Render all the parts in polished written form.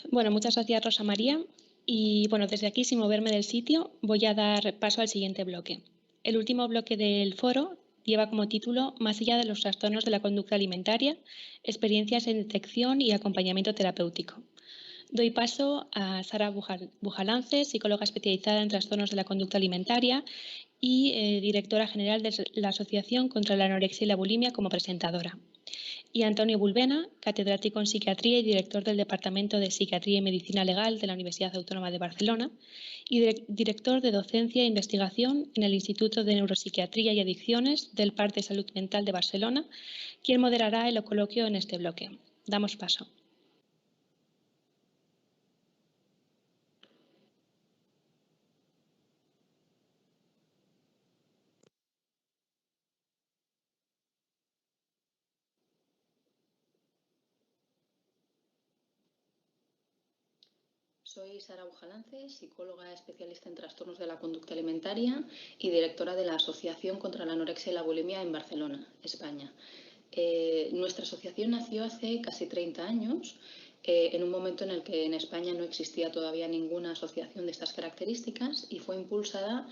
Bueno, muchas gracias, Rosa María. Y bueno, desde aquí, sin moverme del sitio, voy a dar paso al siguiente bloque. El último bloque del foro lleva como título Más allá de los trastornos de la conducta alimentaria, experiencias en detección y acompañamiento terapéutico. Doy paso a Sara Bujalance, psicóloga especializada en trastornos de la conducta alimentaria y directora general de la Asociación contra la Anorexia y la Bulimia como presentadora. Y Antonio Bulbena, catedrático en psiquiatría y director del Departamento de Psiquiatría y Medicina Legal de la Universidad Autónoma de Barcelona y director de docencia e investigación en el Instituto de Neuropsiquiatría y Adicciones del Parc de Salud Mental de Barcelona, quien moderará el coloquio en este bloque. Damos paso. Soy Sara Bujalance, psicóloga especialista en trastornos de la conducta alimentaria y directora de la Asociación contra la Anorexia y la Bulimia en Barcelona, España. Nuestra asociación nació hace casi 30 años, en un momento en el que en España no existía todavía ninguna asociación de estas características y fue impulsada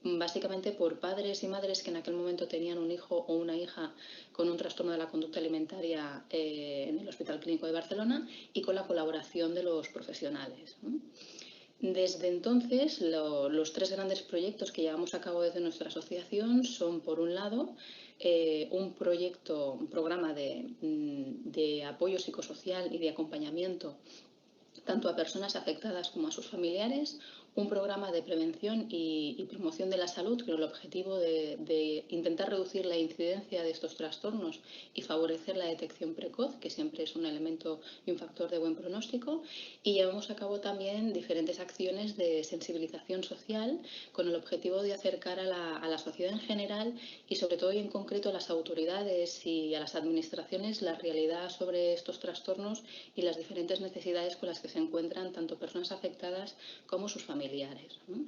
básicamente por padres y madres que en aquel momento tenían un hijo o una hija con un trastorno de la conducta alimentaria en el Hospital Clínico de Barcelona y con la colaboración de los profesionales, ¿no? Desde entonces, los tres grandes proyectos que llevamos a cabo desde nuestra asociación son, por un lado, un programa de apoyo psicosocial y de acompañamiento tanto a personas afectadas como a sus familiares, un programa de prevención y promoción de la salud con el objetivo de intentar reducir la incidencia de estos trastornos y favorecer la detección precoz, que siempre es un elemento y un factor de buen pronóstico. Y llevamos a cabo también diferentes acciones de sensibilización social con el objetivo de acercar a la sociedad en general y sobre todo y en concreto a las autoridades y a las administraciones la realidad sobre estos trastornos y las diferentes necesidades con las que se encuentran tanto personas afectadas como sus familiares, ¿no?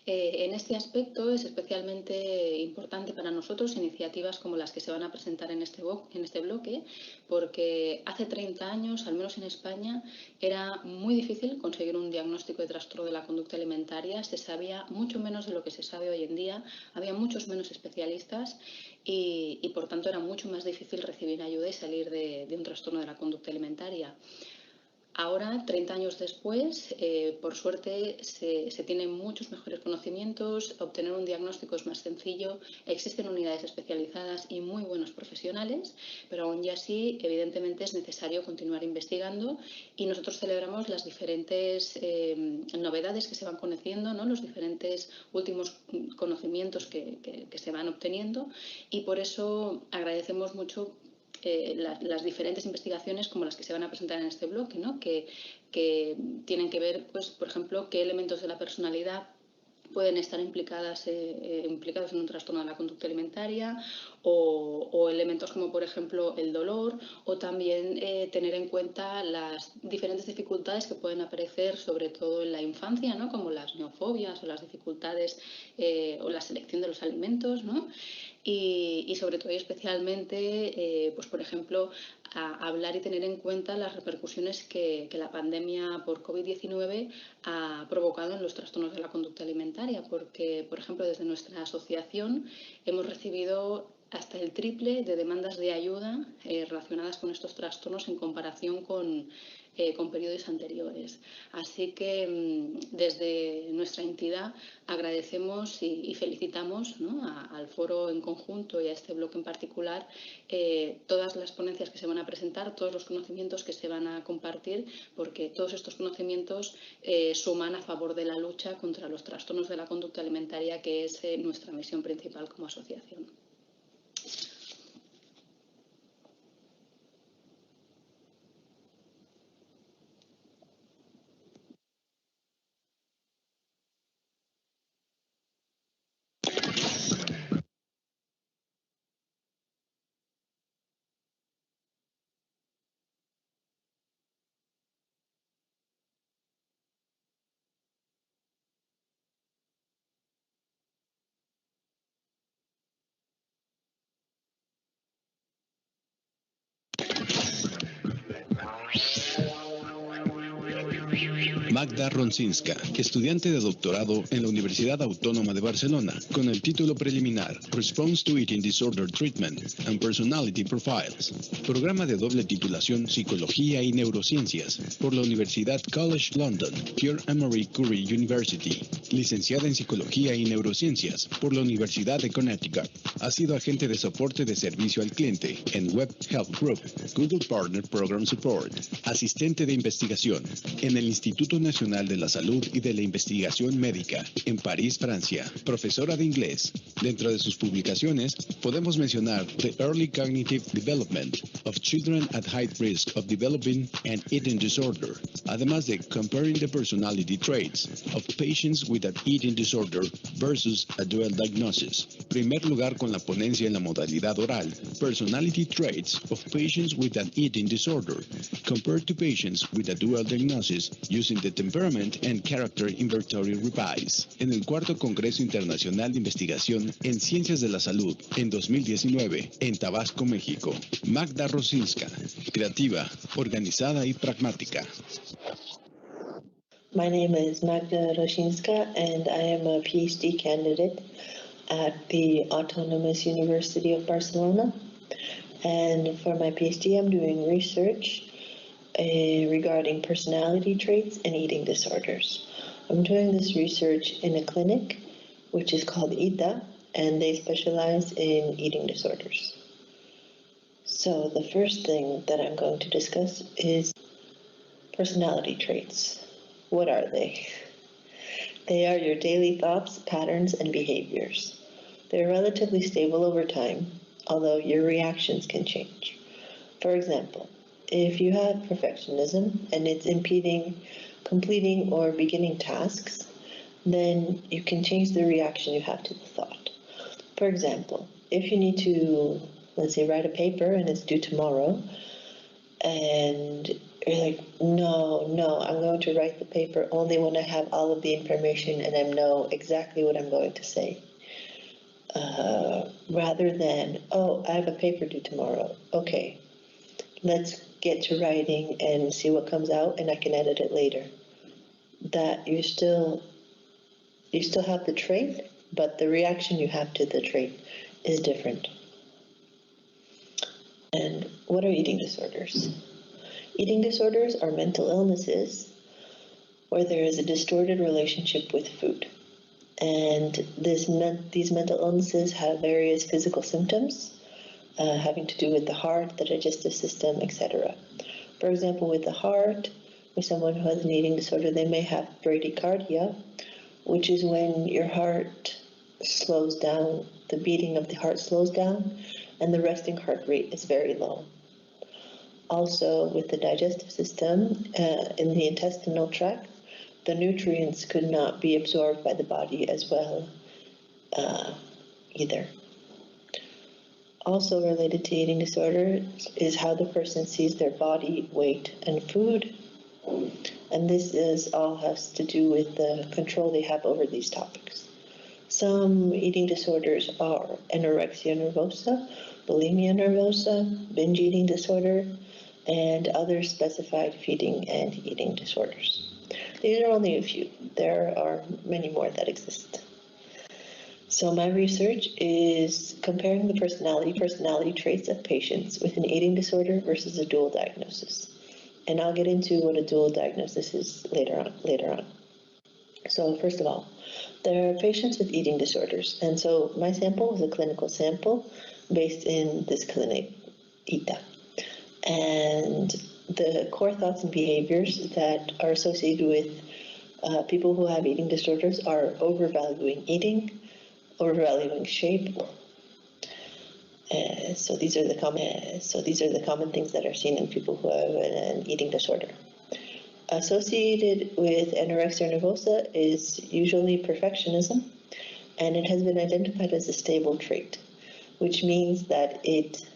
En este aspecto es especialmente importante para nosotros iniciativas como las que se van a presentar en este bloque, porque hace 30 años, al menos en España, era muy difícil conseguir un diagnóstico de trastorno de la conducta alimentaria, se sabía mucho menos de lo que se sabe hoy en día, había muchos menos especialistas y por tanto era mucho más difícil recibir ayuda y salir de un trastorno de la conducta alimentaria. Ahora, 30 años después, por suerte, se tienen muchos mejores conocimientos, obtener un diagnóstico es más sencillo, existen unidades especializadas y muy buenos profesionales, pero aún y así, evidentemente, es necesario continuar investigando y nosotros celebramos las diferentes novedades que se van conociendo, ¿no? Los diferentes últimos conocimientos que se van obteniendo y por eso agradecemos mucho las diferentes investigaciones como las que se van a presentar en este bloque, ¿no? que tienen que ver, pues, por ejemplo, qué elementos de la personalidad pueden estar implicados en un trastorno de la conducta alimentaria o elementos como, por ejemplo, el dolor o también tener en cuenta las diferentes dificultades que pueden aparecer, sobre todo en la infancia, ¿no? Como las neofobias o las dificultades o la selección de los alimentos, ¿no? Y sobre todo y especialmente, pues por ejemplo, hablar y tener en cuenta las repercusiones que la pandemia por COVID-19 ha provocado en los trastornos de la conducta alimentaria, porque, por ejemplo, desde nuestra asociación hemos recibido hasta el triple de demandas de ayuda relacionadas con estos trastornos en comparación con periodos anteriores. Así que desde nuestra entidad agradecemos y felicitamos, ¿no? al foro en conjunto y a este bloque en particular todas las ponencias que se van a presentar, todos los conocimientos que se van a compartir, porque todos estos conocimientos suman a favor de la lucha contra los trastornos de la conducta alimentaria, que es nuestra misión principal como asociación. Magda Ronczynska, estudiante de doctorado en la Universidad Autónoma de Barcelona, con el título preliminar Response to Eating Disorder Treatment and Personality Profiles, programa de doble titulación Psicología y Neurociencias por la Universidad College London, Pierre and Marie Curie University, licenciada en Psicología y Neurociencias por la Universidad de Connecticut. Ha sido agente de soporte de servicio al cliente en Web Help Group, Google Partner Program Support, asistente de investigación en el Instituto Nacional de la Salud y de la Investigación Médica en París, Francia, profesora de inglés. Dentro de sus publicaciones podemos mencionar The Early Cognitive Development of Children at High Risk of Developing an Eating Disorder, además de Comparing the Personality Traits of Patients with an Eating Disorder versus a Dual Diagnosis. Primer lugar con la ponencia en la modalidad oral, Personality Traits of Patients with an Eating Disorder, compared to patients with a dual diagnosis using the Temperament and Character Inventory Revise, en el cuarto Congreso Internacional de Investigación en Ciencias de la Salud en 2019 en Tabasco, México. Magda Ronczynska, creativa, organizada y pragmática. My name is Magda Ronczynska, and I am a PhD candidate at the Autonomous University of Barcelona. And for my PhD, I'm doing research regarding personality traits and eating disorders. I'm doing this research in a clinic which is called ITA, and they specialize in eating disorders. So the first thing that I'm going to discuss is personality traits. What are they? They are your daily thoughts, patterns, and behaviors. They're relatively stable over time, although your reactions can change. For example, if you have perfectionism and it's impeding completing or beginning tasks, then you can change the reaction you have to the thought. For example, if you need to, let's say, write a paper and it's due tomorrow, and you're like, no, I'm going to write the paper only when I have all of the information and I know exactly what I'm going to say. Rather than, oh, I have a paper due tomorrow. Okay, let's get to writing and see what comes out and I can edit it later. That you still have the trait, but the reaction you have to the trait is different. And what are eating disorders? Eating disorders are mental illnesses where there is a distorted relationship with food. And these mental illnesses have various physical symptoms having to do with the heart, the digestive system, etc. For example, with the heart, with someone who has an eating disorder, they may have bradycardia, which is when your heart slows down, the beating of the heart slows down, and the resting heart rate is very low. Also, with the digestive system, in the intestinal tract, the nutrients could not be absorbed by the body as well either. Also related to eating disorders is how the person sees their body, weight, and food. And this all has to do with the control they have over these topics. Some eating disorders are anorexia nervosa, bulimia nervosa, binge eating disorder, and other specified feeding and eating disorders. These are only a few. There are many more that exist. So my research is comparing the personality traits of patients with an eating disorder versus a dual diagnosis. And I'll get into what a dual diagnosis is later on. So first of all, there are patients with eating disorders. And so my sample was a clinical sample based in this clinic, ITA. And the core thoughts and behaviors that are associated with people who have eating disorders are overvaluing eating, overvaluing shape. So these are the common things that are seen in people who have an eating disorder. Associated with anorexia nervosa is usually perfectionism, and it has been identified as a stable trait, which means that it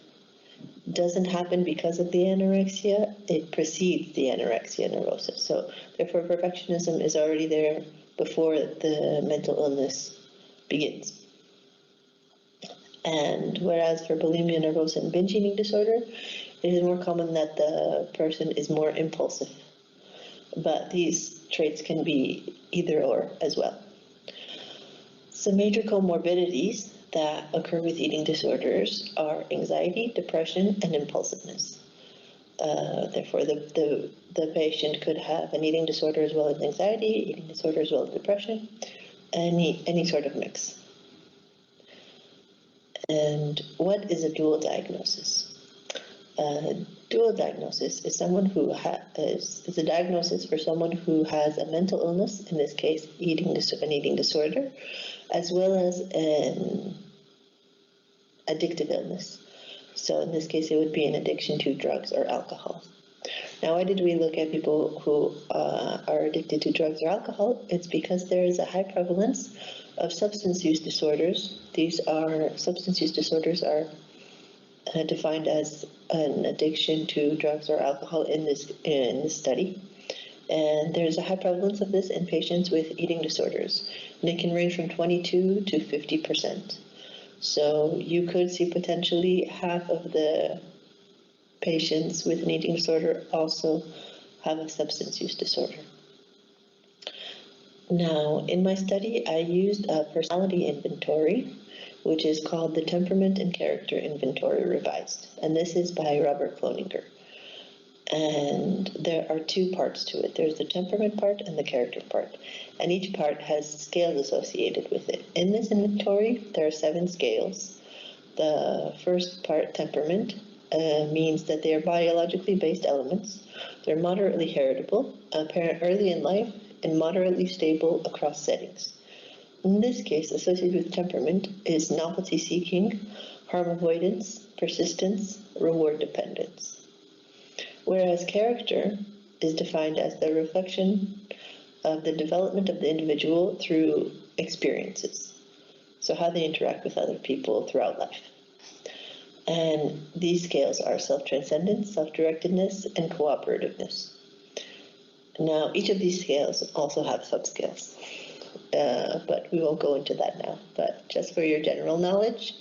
doesn't happen because of the anorexia, it precedes the anorexia nervosa. So therefore perfectionism is already there before the mental illness begins. And whereas for bulimia nervosa and binge eating disorder, it is more common that the person is more impulsive. But these traits can be either or as well. Some major comorbidities that occur with eating disorders are anxiety, depression, and impulsiveness. Therefore, the patient could have an eating disorder as well as anxiety, eating disorder as well as depression, any sort of mix. And what is a dual diagnosis? Dual diagnosis is someone who is a diagnosis for someone who has a mental illness, in this case, an eating disorder, as well as an addictive illness. So in this case, it would be an addiction to drugs or alcohol. Now, why did we look at people who are addicted to drugs or alcohol? It's because there is a high prevalence of substance use disorders. Substance use disorders are defined as an addiction to drugs or alcohol in this study. And there's a high prevalence of this in patients with eating disorders. And it can range from 22 to 50%. So you could see potentially half of the patients with an eating disorder also have a substance use disorder. Now, in my study, I used a personality inventory, which is called the Temperament and Character Inventory Revised. And this is by Robert Cloninger. And there are two parts to it. There's the temperament part and the character part. And each part has scales associated with it. In this inventory, there are 7 scales. The first part, temperament, means that they are biologically based elements. They're moderately heritable, apparent early in life, and moderately stable across settings. In this case, associated with temperament is novelty seeking, harm avoidance, persistence, reward dependence. Whereas character is defined as the reflection of the development of the individual through experiences. So how they interact with other people throughout life. And these scales are self-transcendence, self-directedness, and cooperativeness. Now, each of these scales also have subscales, but we won't go into that now. But just for your general knowledge,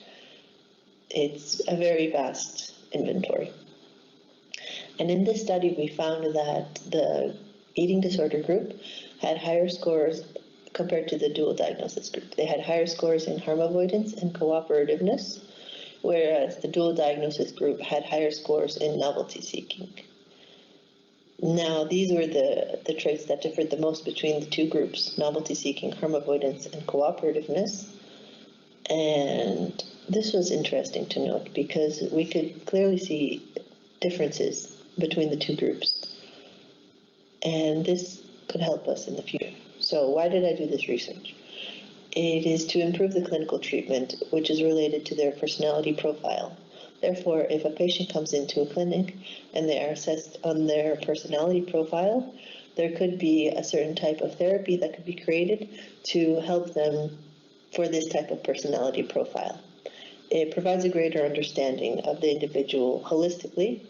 it's a very vast inventory. And in this study, we found that the eating disorder group had higher scores compared to the dual diagnosis group. They had higher scores in harm avoidance and cooperativeness, whereas the dual diagnosis group had higher scores in novelty seeking. Now, these were the traits that differed the most between the two groups, novelty seeking, harm avoidance, and cooperativeness. And this was interesting to note because we could clearly see differences between the two groups. And this could help us in the future. So why did I do this research? It is to improve the clinical treatment, which is related to their personality profile. Therefore, if a patient comes into a clinic and they are assessed on their personality profile, there could be a certain type of therapy that could be created to help them for this type of personality profile. It provides a greater understanding of the individual holistically.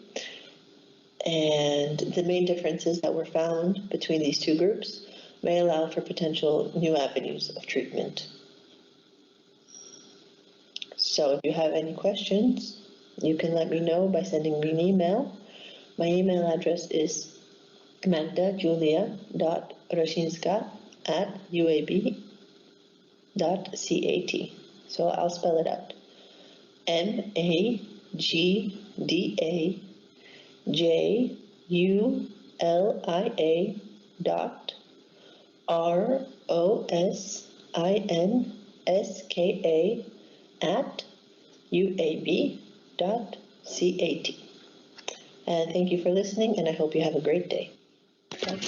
And the main differences that were found between these two groups may allow for potential new avenues of treatment. So if you have any questions, you can let me know by sending me an email. My email address is magdajulia.roshinska@uab.cat. So I'll spell it out. MAGDAROSHINSKA@uab.cat. And thank you for listening, and I hope you have a great day. Bye.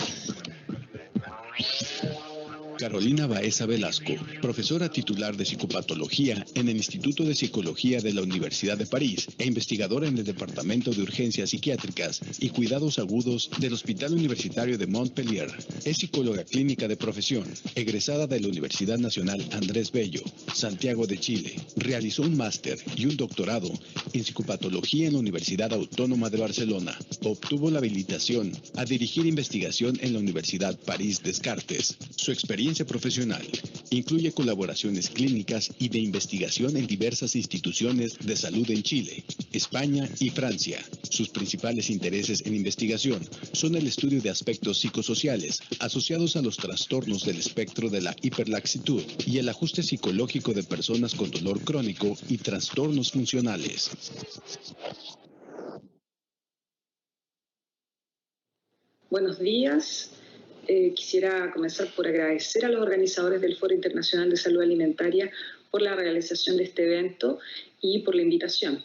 Carolina Baeza Velasco, profesora titular de psicopatología en el Instituto de Psicología de la Universidad de París e investigadora en el Departamento de Urgencias Psiquiátricas y Cuidados Agudos del Hospital Universitario de Montpellier. Es psicóloga clínica de profesión, egresada de la Universidad Nacional Andrés Bello, Santiago de Chile. Realizó un máster y un doctorado en psicopatología en la Universidad Autónoma de Barcelona. Obtuvo la habilitación a dirigir investigación en la Universidad París Descartes. Su experiencia experiencia profesional. Incluye colaboraciones clínicas y de investigación en diversas instituciones de salud en Chile, España y Francia. Sus principales intereses en investigación son el estudio de aspectos psicosociales asociados a los trastornos del espectro de la hiperlaxitud y el ajuste psicológico de personas con dolor crónico y trastornos funcionales. Buenos días. Quisiera comenzar por agradecer a los organizadores del Foro Internacional de Salud Alimentaria por la realización de este evento y por la invitación.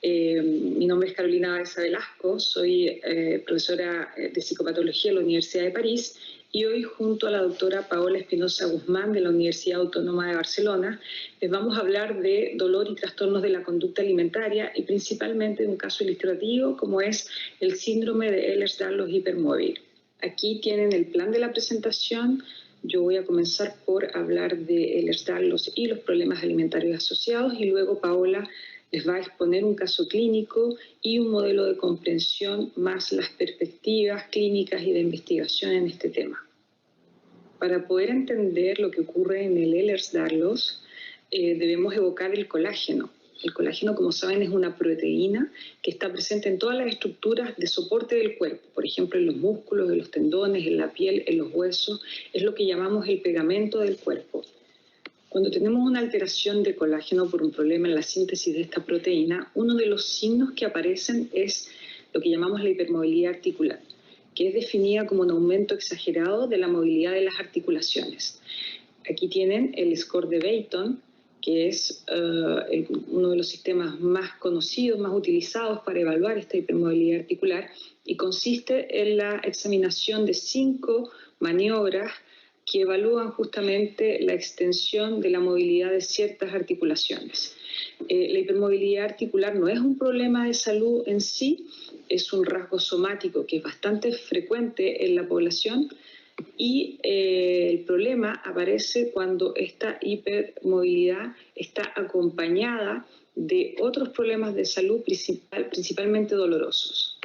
Mi nombre es Carolina Baeza Velasco, soy profesora de psicopatología en la Universidad de París y hoy junto a la doctora Paola Espinosa Guzmán de la Universidad Autónoma de Barcelona les vamos a hablar de dolor y trastornos de la conducta alimentaria y principalmente de un caso ilustrativo como es el síndrome de Ehlers-Danlos hipermóvil. Aquí tienen el plan de la presentación. Yo voy a comenzar por hablar de Ehlers-Danlos y los problemas alimentarios asociados y luego Paola les va a exponer un caso clínico y un modelo de comprensión más las perspectivas clínicas y de investigación en este tema. Para poder entender lo que ocurre en el Ehlers-Danlos, debemos evocar el colágeno. El colágeno, como saben, es una proteína que está presente en todas las estructuras de soporte del cuerpo, por ejemplo, en los músculos, en los tendones, en la piel, en los huesos. Es lo que llamamos el pegamento del cuerpo. Cuando tenemos una alteración de colágeno por un problema en la síntesis de esta proteína, uno de los signos que aparecen es lo que llamamos la hipermovilidad articular, que es definida como un aumento exagerado de la movilidad de las articulaciones. Aquí tienen el score de Beighton, que es uno de los sistemas más conocidos, más utilizados para evaluar esta hipermovilidad articular, y consiste en la examinación de 5 maniobras que evalúan justamente la extensión de la movilidad de ciertas articulaciones. La hipermovilidad articular no es un problema de salud en sí, es un rasgo somático que es bastante frecuente en la población y el problema aparece cuando esta hipermovilidad está acompañada de otros problemas de salud principalmente dolorosos.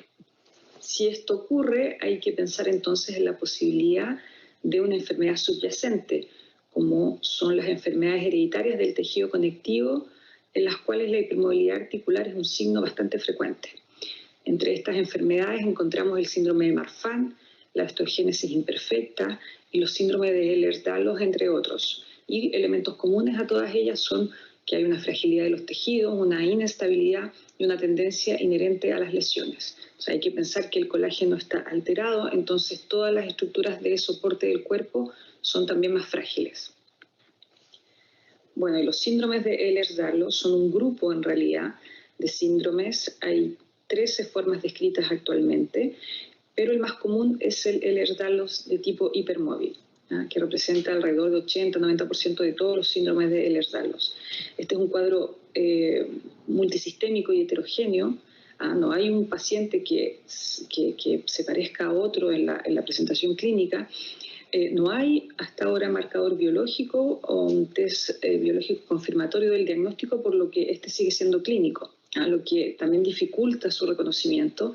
Si esto ocurre, hay que pensar entonces en la posibilidad de una enfermedad subyacente, como son las enfermedades hereditarias del tejido conectivo, en las cuales la hipermovilidad articular es un signo bastante frecuente. Entre estas enfermedades encontramos el síndrome de Marfan, la osteogénesis imperfecta y los síndromes de Ehlers-Danlos, entre otros. Y elementos comunes a todas ellas son que hay una fragilidad de los tejidos, una inestabilidad y una tendencia inherente a las lesiones. O sea, hay que pensar que el colágeno está alterado, entonces todas las estructuras de soporte del cuerpo son también más frágiles. Bueno, y los síndromes de Ehlers-Danlos son un grupo en realidad de síndromes. Hay 13 formas descritas actualmente, pero el más común es el Ehlers-Danlos de tipo hipermóvil, que representa alrededor de 80-90% de todos los síndromes de Ehlers-Danlos. Este es un cuadro multisistémico y heterogéneo. No hay un paciente que se parezca a otro en la presentación clínica. No hay hasta ahora marcador biológico o un test biológico confirmatorio del diagnóstico, por lo que este sigue siendo clínico, lo que también dificulta su reconocimiento.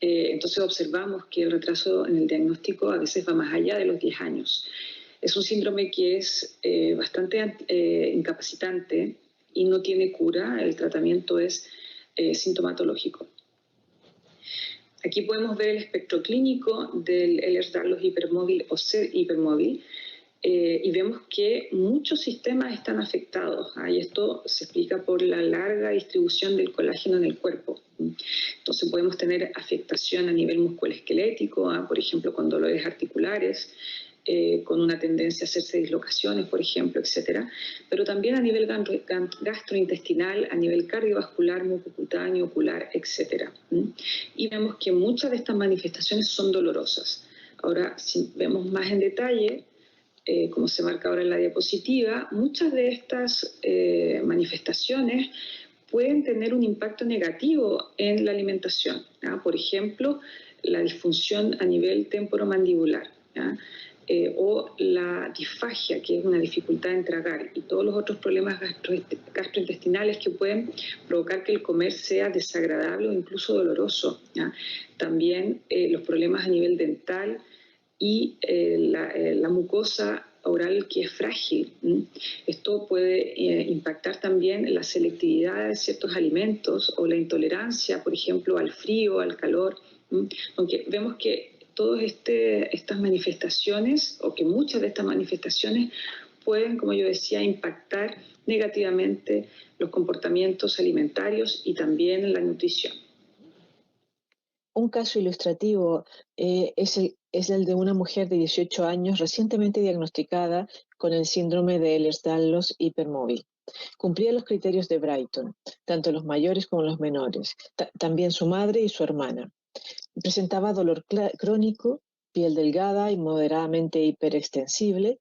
Entonces observamos que el retraso en el diagnóstico a veces va más allá de los 10 años. Es un síndrome que es bastante incapacitante y no tiene cura. El tratamiento es sintomatológico. Aquí podemos ver el espectro clínico del Ehlers-Danlos hipermóvil o SED hipermóvil y vemos que muchos sistemas están afectados, y esto se explica por la larga distribución del colágeno en el cuerpo. Entonces podemos tener afectación a nivel musculoesquelético, por ejemplo con dolores articulares, con una tendencia a hacerse dislocaciones, por ejemplo, etcétera, pero también a nivel gastrointestinal, a nivel cardiovascular, mucocutáneo, ocular, etcétera. Y vemos que muchas de estas manifestaciones son dolorosas. Ahora, si vemos más en detalle, como se marca ahora en la diapositiva, muchas de estas manifestaciones pueden tener un impacto negativo en la alimentación. Por ejemplo, la disfunción a nivel temporomandibular, o la disfagia, que es una dificultad en tragar, y todos los otros problemas gastrointestinales que pueden provocar que el comer sea desagradable o incluso doloroso. También los problemas a nivel dental y la mucosa oral que es frágil. Esto puede impactar también la selectividad de ciertos alimentos o la intolerancia, por ejemplo, al frío, al calor. Aunque vemos que todas estas manifestaciones, o que muchas de estas manifestaciones pueden, como yo decía, impactar negativamente los comportamientos alimentarios y también la nutrición. Un caso ilustrativo es el de una mujer de 18 años recientemente diagnosticada con el síndrome de Ehlers-Danlos hipermóvil. Cumplía los criterios de Brighton, tanto los mayores como los menores, también su madre y su hermana. Presentaba dolor crónico, piel delgada y moderadamente hiperextensible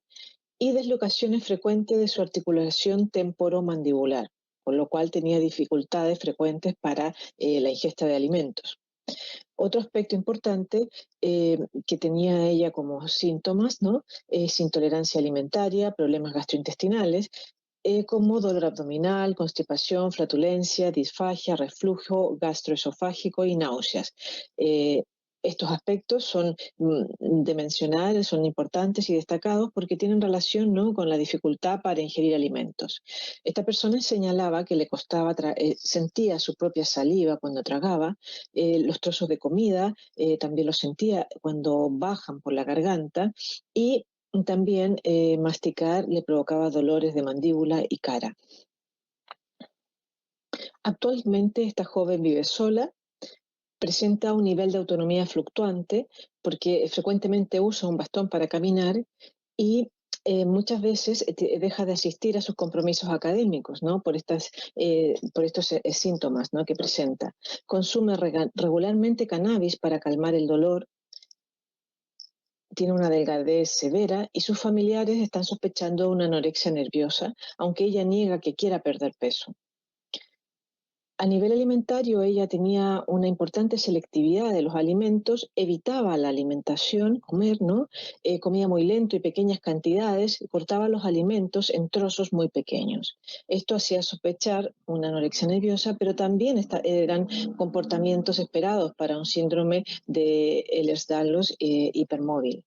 y deslocaciones frecuentes de su articulación temporomandibular, con lo cual tenía dificultades frecuentes para la ingesta de alimentos. Otro aspecto importante que tenía ella como síntomas, ¿no?, es intolerancia alimentaria, problemas gastrointestinales, como dolor abdominal, constipación, flatulencia, disfagia, reflujo gastroesofágico y náuseas. Estos aspectos son de mencionar, son importantes y destacados porque tienen relación, ¿no?, con la dificultad para ingerir alimentos. Esta persona señalaba que le costaba, sentía su propia saliva cuando tragaba, los trozos de comida, también los sentía cuando bajan por la garganta y también masticar le provocaba dolores de mandíbula y cara. Actualmente esta joven vive sola, presenta un nivel de autonomía fluctuante porque frecuentemente usa un bastón para caminar y muchas veces deja de asistir a sus compromisos académicos, ¿no?, por estos síntomas, ¿no?, que presenta. Consume regularmente cannabis para calmar el dolor, tiene una delgadez severa y sus familiares están sospechando una anorexia nerviosa, aunque ella niega que quiera perder peso. A nivel alimentario, ella tenía una importante selectividad de los alimentos, evitaba la alimentación, comer, ¿no? Comía muy lento y pequeñas cantidades, cortaba los alimentos en trozos muy pequeños. Esto hacía sospechar una anorexia nerviosa, pero también eran comportamientos esperados para un síndrome de Ehlers-Danlos hipermóvil.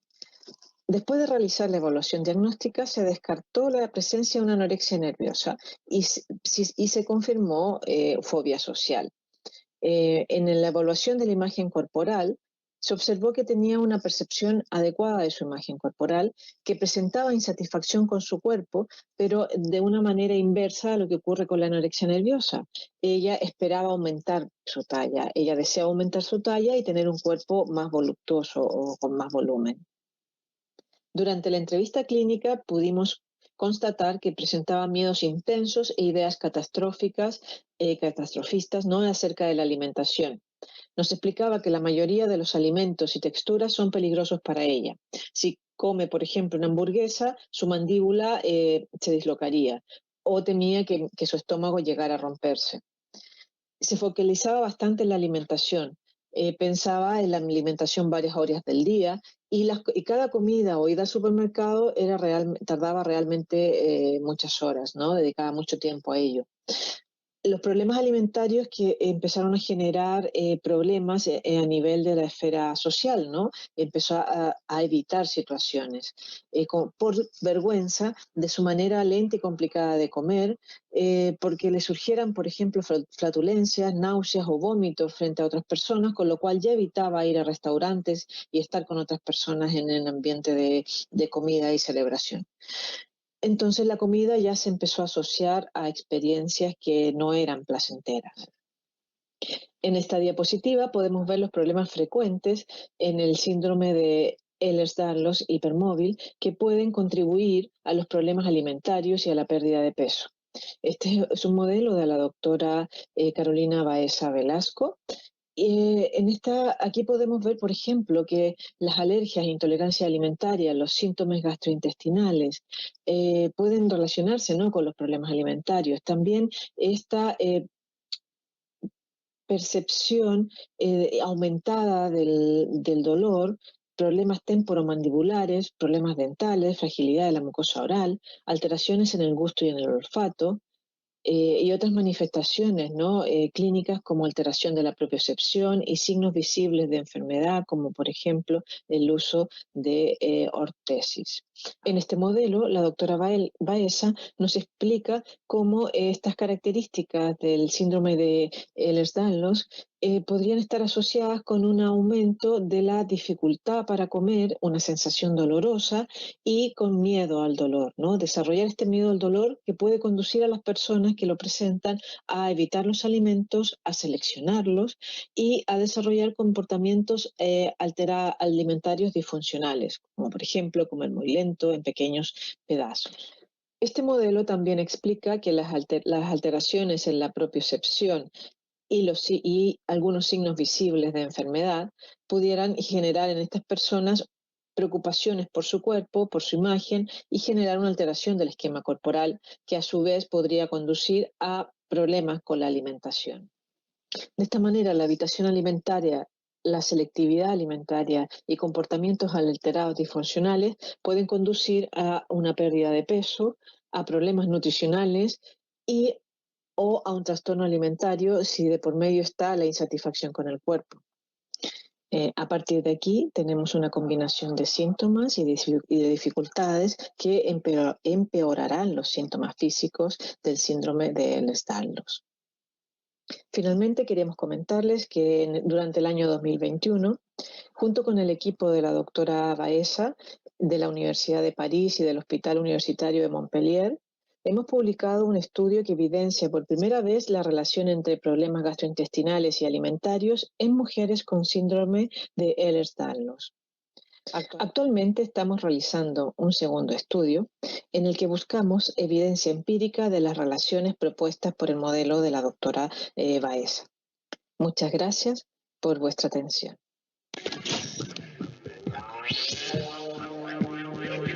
Después de realizar la evaluación diagnóstica, se descartó la presencia de una anorexia nerviosa y se confirmó fobia social. En la evaluación de la imagen corporal, se observó que tenía una percepción adecuada de su imagen corporal, que presentaba insatisfacción con su cuerpo, pero de una manera inversa a lo que ocurre con la anorexia nerviosa. Ella esperaba aumentar su talla, ella deseaba aumentar su talla y tener un cuerpo más voluptuoso o con más volumen. Durante la entrevista clínica pudimos constatar que presentaba miedos intensos e ideas catastrofistas, ¿no?, acerca de la alimentación. Nos explicaba que la mayoría de los alimentos y texturas son peligrosos para ella. Si come, por ejemplo, una hamburguesa, su mandíbula se dislocaría o temía que su estómago llegara a romperse. Se focalizaba bastante en la alimentación. Pensaba en la alimentación varias horas del día y cada comida o ida al supermercado tardaba realmente muchas horas, ¿no? Dedicaba mucho tiempo a ello. Los problemas alimentarios que empezaron a generar problemas a nivel de la esfera social, ¿no? Empezó a evitar situaciones por vergüenza de su manera lenta y complicada de comer, porque le surgieran, por ejemplo, flatulencias, náuseas o vómitos frente a otras personas, con lo cual ya evitaba ir a restaurantes y estar con otras personas en el ambiente de comida y celebración. Entonces la comida ya se empezó a asociar a experiencias que no eran placenteras. En esta diapositiva podemos ver los problemas frecuentes en el síndrome de Ehlers-Danlos hipermóvil que pueden contribuir a los problemas alimentarios y a la pérdida de peso. Este es un modelo de la doctora Carolina Baeza Velasco. Aquí podemos ver, por ejemplo, que las alergias e intolerancia alimentaria, los síntomas gastrointestinales, pueden relacionarse, ¿no?, con los problemas alimentarios. También esta percepción aumentada del dolor, problemas temporomandibulares, problemas dentales, fragilidad de la mucosa oral, alteraciones en el gusto y en el olfato, y otras manifestaciones, ¿no? Clínicas como alteración de la propiocepción y signos visibles de enfermedad, como por ejemplo el uso de ortesis. En este modelo, la doctora Baeza nos explica cómo estas características del síndrome de Ehlers-Danlos podrían estar asociadas con un aumento de la dificultad para comer, una sensación dolorosa y con miedo al dolor, ¿no? Desarrollar este miedo al dolor que puede conducir a las personas que lo presentan a evitar los alimentos, a seleccionarlos y a desarrollar comportamientos alimentarios disfuncionales, como por ejemplo comer muy lento en pequeños pedazos. Este modelo también explica que las alteraciones en la propiocepción y algunos signos visibles de enfermedad pudieran generar en estas personas preocupaciones por su cuerpo, por su imagen y generar una alteración del esquema corporal que a su vez podría conducir a problemas con la alimentación. De esta manera, la evitación alimentaria, la selectividad alimentaria y comportamientos alterados disfuncionales pueden conducir a una pérdida de peso, a problemas nutricionales o a un trastorno alimentario si de por medio está la insatisfacción con el cuerpo. A partir de aquí tenemos una combinación de síntomas y de dificultades que empeorarán los síntomas físicos del síndrome de Ehlers-Danlos. Finalmente, queremos comentarles que durante el año 2021, junto con el equipo de la doctora Baeza de la Universidad de París y del Hospital Universitario de Montpellier, hemos publicado un estudio que evidencia por primera vez la relación entre problemas gastrointestinales y alimentarios en mujeres con síndrome de Ehlers-Danlos. Actualmente estamos realizando un segundo estudio en el que buscamos evidencia empírica de las relaciones propuestas por el modelo de la doctora Baeza. Muchas gracias por vuestra atención.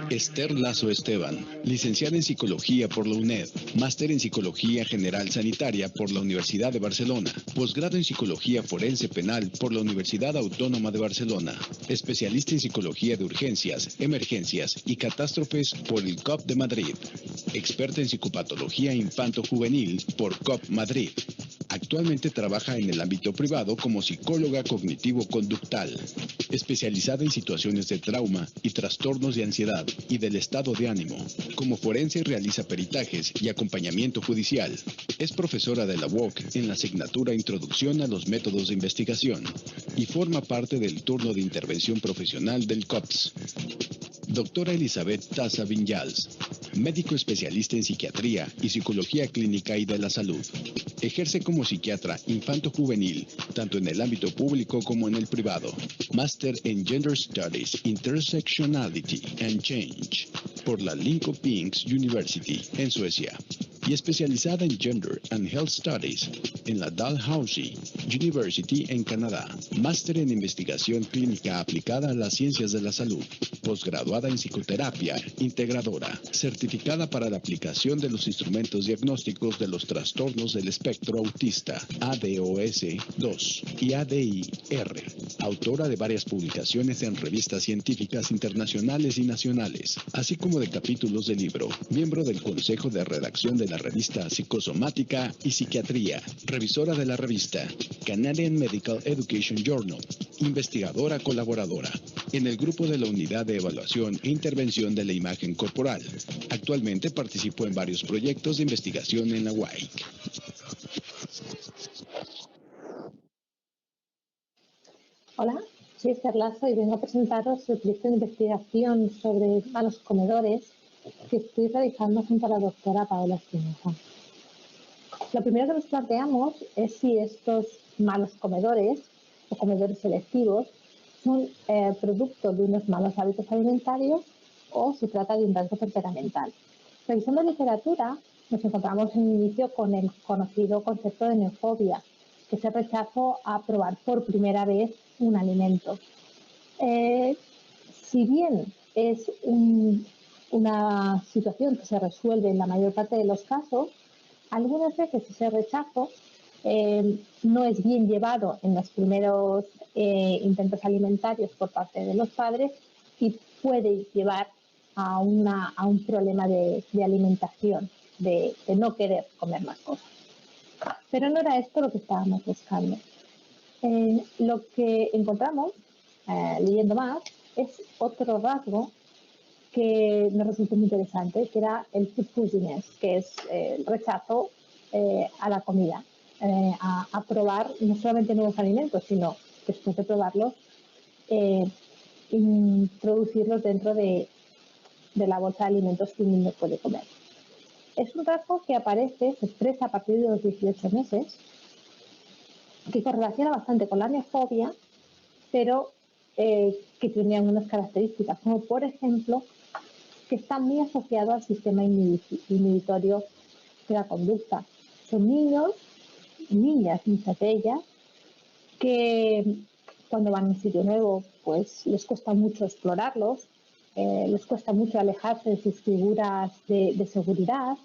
Esther Lazo Esteban, licenciada en Psicología por la UNED, máster en Psicología General Sanitaria por la Universidad de Barcelona, posgrado en Psicología Forense Penal por la Universidad Autónoma de Barcelona, especialista en Psicología de Urgencias, Emergencias y Catástrofes por el COP de Madrid, experta en Psicopatología Infanto-Juvenil por COP Madrid. Actualmente trabaja en el ámbito privado como psicóloga cognitivo-conductal, especializada en situaciones de trauma y trastornos de ansiedad y del estado de ánimo. Como forense realiza peritajes y acompañamiento judicial. Es profesora de la UOC en la asignatura Introducción a los Métodos de Investigación y forma parte del turno de intervención profesional del COPS. Doctora Elizabeth Taza Vinyals, médico especialista en psiquiatría y psicología clínica y de la salud. Ejerce como psiquiatra infanto-juvenil, tanto en el ámbito público como en el privado. Máster en Gender Studies, Intersectionality and Change por la Linköpings University en Suecia. Y especializada en Gender and Health Studies en la Dalhousie University en Canadá. Máster en Investigación Clínica aplicada a las ciencias de la salud. Posgraduada en Psicoterapia Integradora. Certificada para la aplicación de los instrumentos diagnósticos de los trastornos del espectro autista, ADOS-2 y ADI-R. Autora de varias publicaciones en revistas científicas internacionales y nacionales, así como de capítulos de libro. Miembro del Consejo de Redacción de la revista Psicosomática y Psiquiatría, revisora de la revista Canadian Medical Education Journal, investigadora colaboradora en el grupo de la Unidad de Evaluación e Intervención de la Imagen Corporal. Actualmente participó en varios proyectos de investigación en la UAIC. Hola, soy Esther Lazo y vengo a presentaros el proyecto de investigación sobre malos comedores que estoy realizando junto a la doctora Paola Espinosa. Lo primero que nos planteamos es si estos malos comedores o comedores selectivos son producto de unos malos hábitos alimentarios o se trata de un rasgo temperamental. Revisando literatura, nos encontramos en el inicio con el conocido concepto de neofobia, que es el rechazo a probar por primera vez un alimento. Si bien es una situación que se resuelve en la mayor parte de los casos, algunas veces ese rechazo no es bien llevado en los primeros intentos alimentarios por parte de los padres y puede llevar a un problema de alimentación. de no querer comer más cosas. Pero no era esto lo que estábamos buscando. Lo que encontramos, leyendo más, es otro rasgo que nos resultó muy interesante, que era el food pushiness, que es el rechazo a la comida, a probar no solamente nuevos alimentos, sino después de probarlos, introducirlos dentro de la bolsa de alimentos que un niño puede comer. Es un rasgo que aparece, se expresa a partir de los 18 meses, que correlaciona bastante con la neofobia, pero que tiene algunas características, como por ejemplo, que está muy asociado al sistema inhibitorio de la conducta. Son niños, niñas, muchas de ellas, que cuando van a un sitio nuevo, pues les cuesta mucho explorarlos, les cuesta mucho alejarse de sus figuras de seguridad,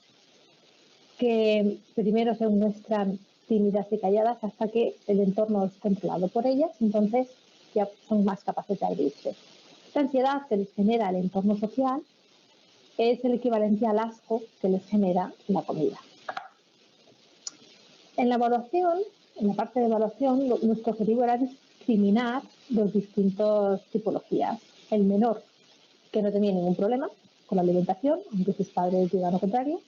que primero se muestran tímidas y calladas hasta que el entorno es controlado por ellas, entonces ya son más capaces de abrirse. La ansiedad que les genera el entorno social es el equivalente al asco que les genera la comida. En la evaluación, en la parte de evaluación, nuestro objetivo era discriminar las distintas tipologías. El menor, que no tenía ningún problema con la alimentación, aunque sus padres digan lo contrario.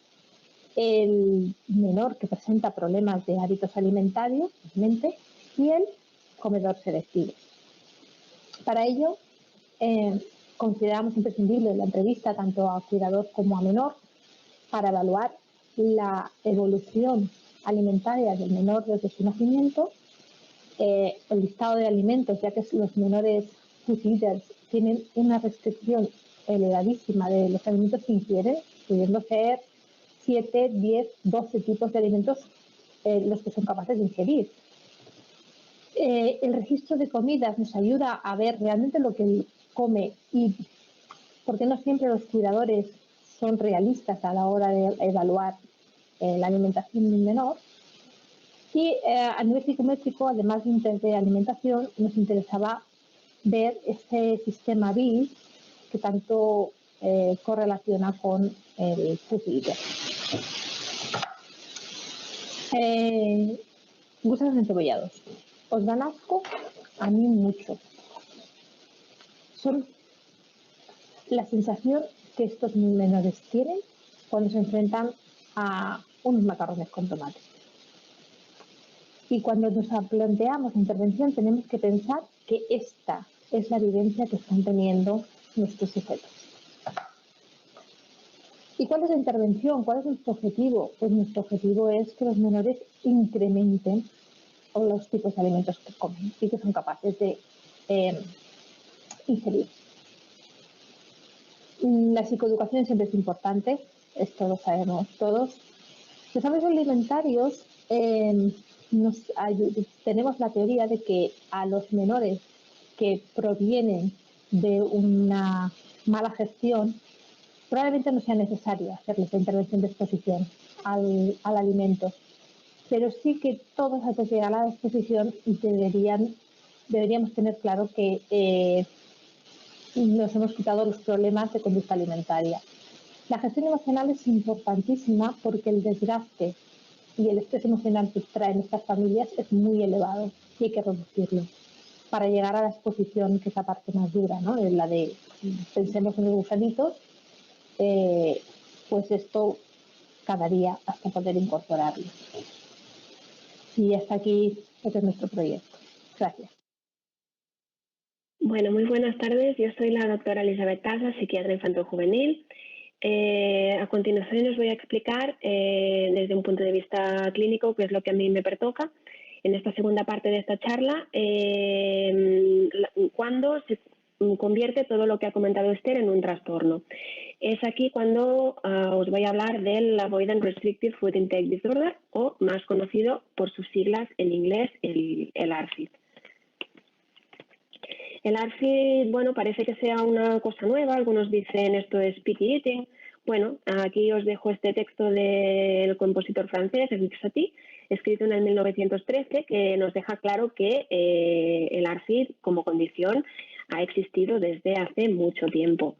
El menor que presenta problemas de hábitos alimentarios, obviamente, y el comedor selectivo. Para ello, consideramos imprescindible la entrevista tanto a cuidador como a menor para evaluar la evolución alimentaria del menor desde su nacimiento, el listado de alimentos, ya que los menores food eaters tienen una restricción elevadísima de los alimentos que ingieren, pudiendo ser 7, 10, 12 tipos de alimentos los que son capaces de ingerir. El registro de comidas nos ayuda a ver realmente lo que come y porque no siempre los cuidadores son realistas a la hora de evaluar la alimentación de un menor. Y a nivel psicométrico, además de un test de alimentación, nos interesaba ver este sistema BIS que tanto correlaciona con el food eater. Gusanos encebollados. ¿Os dan asco? A mí mucho. Son la sensación que estos menores tienen cuando se enfrentan a unos macarrones con tomate. Y cuando nos planteamos la intervención tenemos que pensar que esta es la vivencia que están teniendo nuestros sujetos. ¿Y cuál es la intervención? ¿Cuál es nuestro objetivo? Pues nuestro objetivo es que los menores incrementen los tipos de alimentos que comen y que son capaces de ingerir. La psicoeducación siempre es importante, esto lo sabemos todos. Los hábitos alimentarios tenemos la teoría de que a los menores que provienen de una mala gestión probablemente no sea necesario hacerles la intervención de exposición al alimento, pero sí que todos antes de llegar a la exposición deberíamos tener claro que nos hemos quitado los problemas de conducta alimentaria. La gestión emocional es importantísima porque el desgaste y el estrés emocional que traen estas familias es muy elevado y hay que reducirlo para llegar a la exposición, que es la parte más dura, ¿no? En la de, pensemos en los gusanitos, pues esto cada día hasta poder incorporarlo. Y hasta aquí, este es nuestro proyecto. Gracias. Bueno, muy buenas tardes. Yo soy la doctora Elizabeth Casas, psiquiatra infantil-juvenil. A continuación os voy a explicar desde un punto de vista clínico qué es lo que a mí me pertoca en esta segunda parte de esta charla, cuando se convierte todo lo que ha comentado Esther en un trastorno. Es aquí cuando os voy a hablar del Avoidant Restrictive Food Intake Disorder, o más conocido por sus siglas en inglés, el ARFID. El ARFID, bueno, parece que sea una cosa nueva, algunos dicen esto es picky eating. Bueno, aquí os dejo este texto del compositor francés, Éric Satie, escrito en el 1913, que nos deja claro que el ARFID como condición ha existido desde hace mucho tiempo.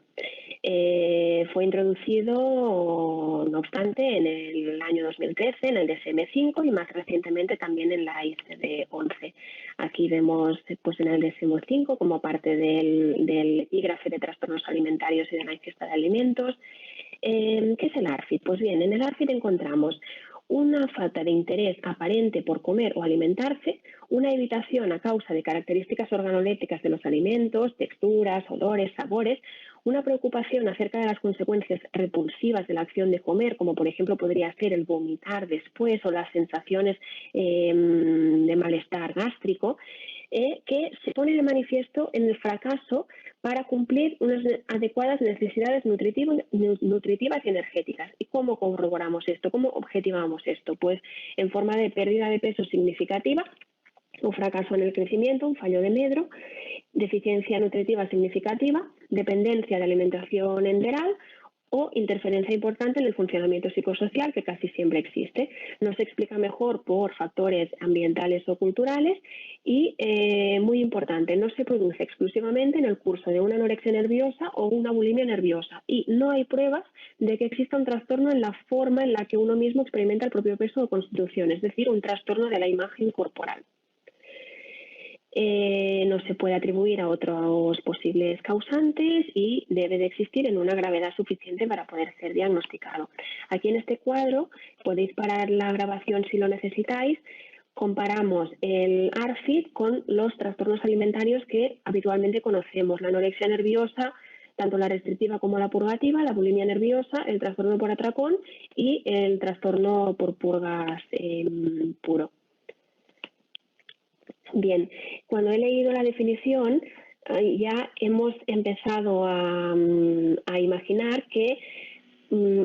Fue introducido, no obstante, en el año 2013 en el DSM-5 y más recientemente también en la ICD-11. Aquí vemos pues, en el DSM-5 como parte del epígrafe de trastornos alimentarios y de la ingesta de alimentos. ¿Qué es el ARFID? Pues bien, en el ARFID encontramos una falta de interés aparente por comer o alimentarse, una evitación a causa de características organolépticas de los alimentos, texturas, olores, sabores, una preocupación acerca de las consecuencias repulsivas de la acción de comer, como por ejemplo podría ser el vomitar después o las sensaciones de malestar gástrico, que se pone de manifiesto en el fracaso para cumplir unas adecuadas necesidades nutritivas y energéticas. ¿Y cómo corroboramos esto? ¿Cómo objetivamos esto? Pues en forma de pérdida de peso significativa, un fracaso en el crecimiento, un fallo de medro, deficiencia nutritiva significativa, dependencia de alimentación enteral o interferencia importante en el funcionamiento psicosocial, que casi siempre existe. No se explica mejor por factores ambientales o culturales y, muy importante, no se produce exclusivamente en el curso de una anorexia nerviosa o una bulimia nerviosa y no hay pruebas de que exista un trastorno en la forma en la que uno mismo experimenta el propio peso o constitución, es decir, un trastorno de la imagen corporal. No se puede atribuir a otros posibles causantes y debe de existir en una gravedad suficiente para poder ser diagnosticado. Aquí en este cuadro podéis parar la grabación si lo necesitáis. Comparamos el ARFID con los trastornos alimentarios que habitualmente conocemos, la anorexia nerviosa, tanto la restrictiva como la purgativa, la bulimia nerviosa, el trastorno por atracón y el trastorno por purgas puro. Bien, cuando he leído la definición ya hemos empezado a imaginar que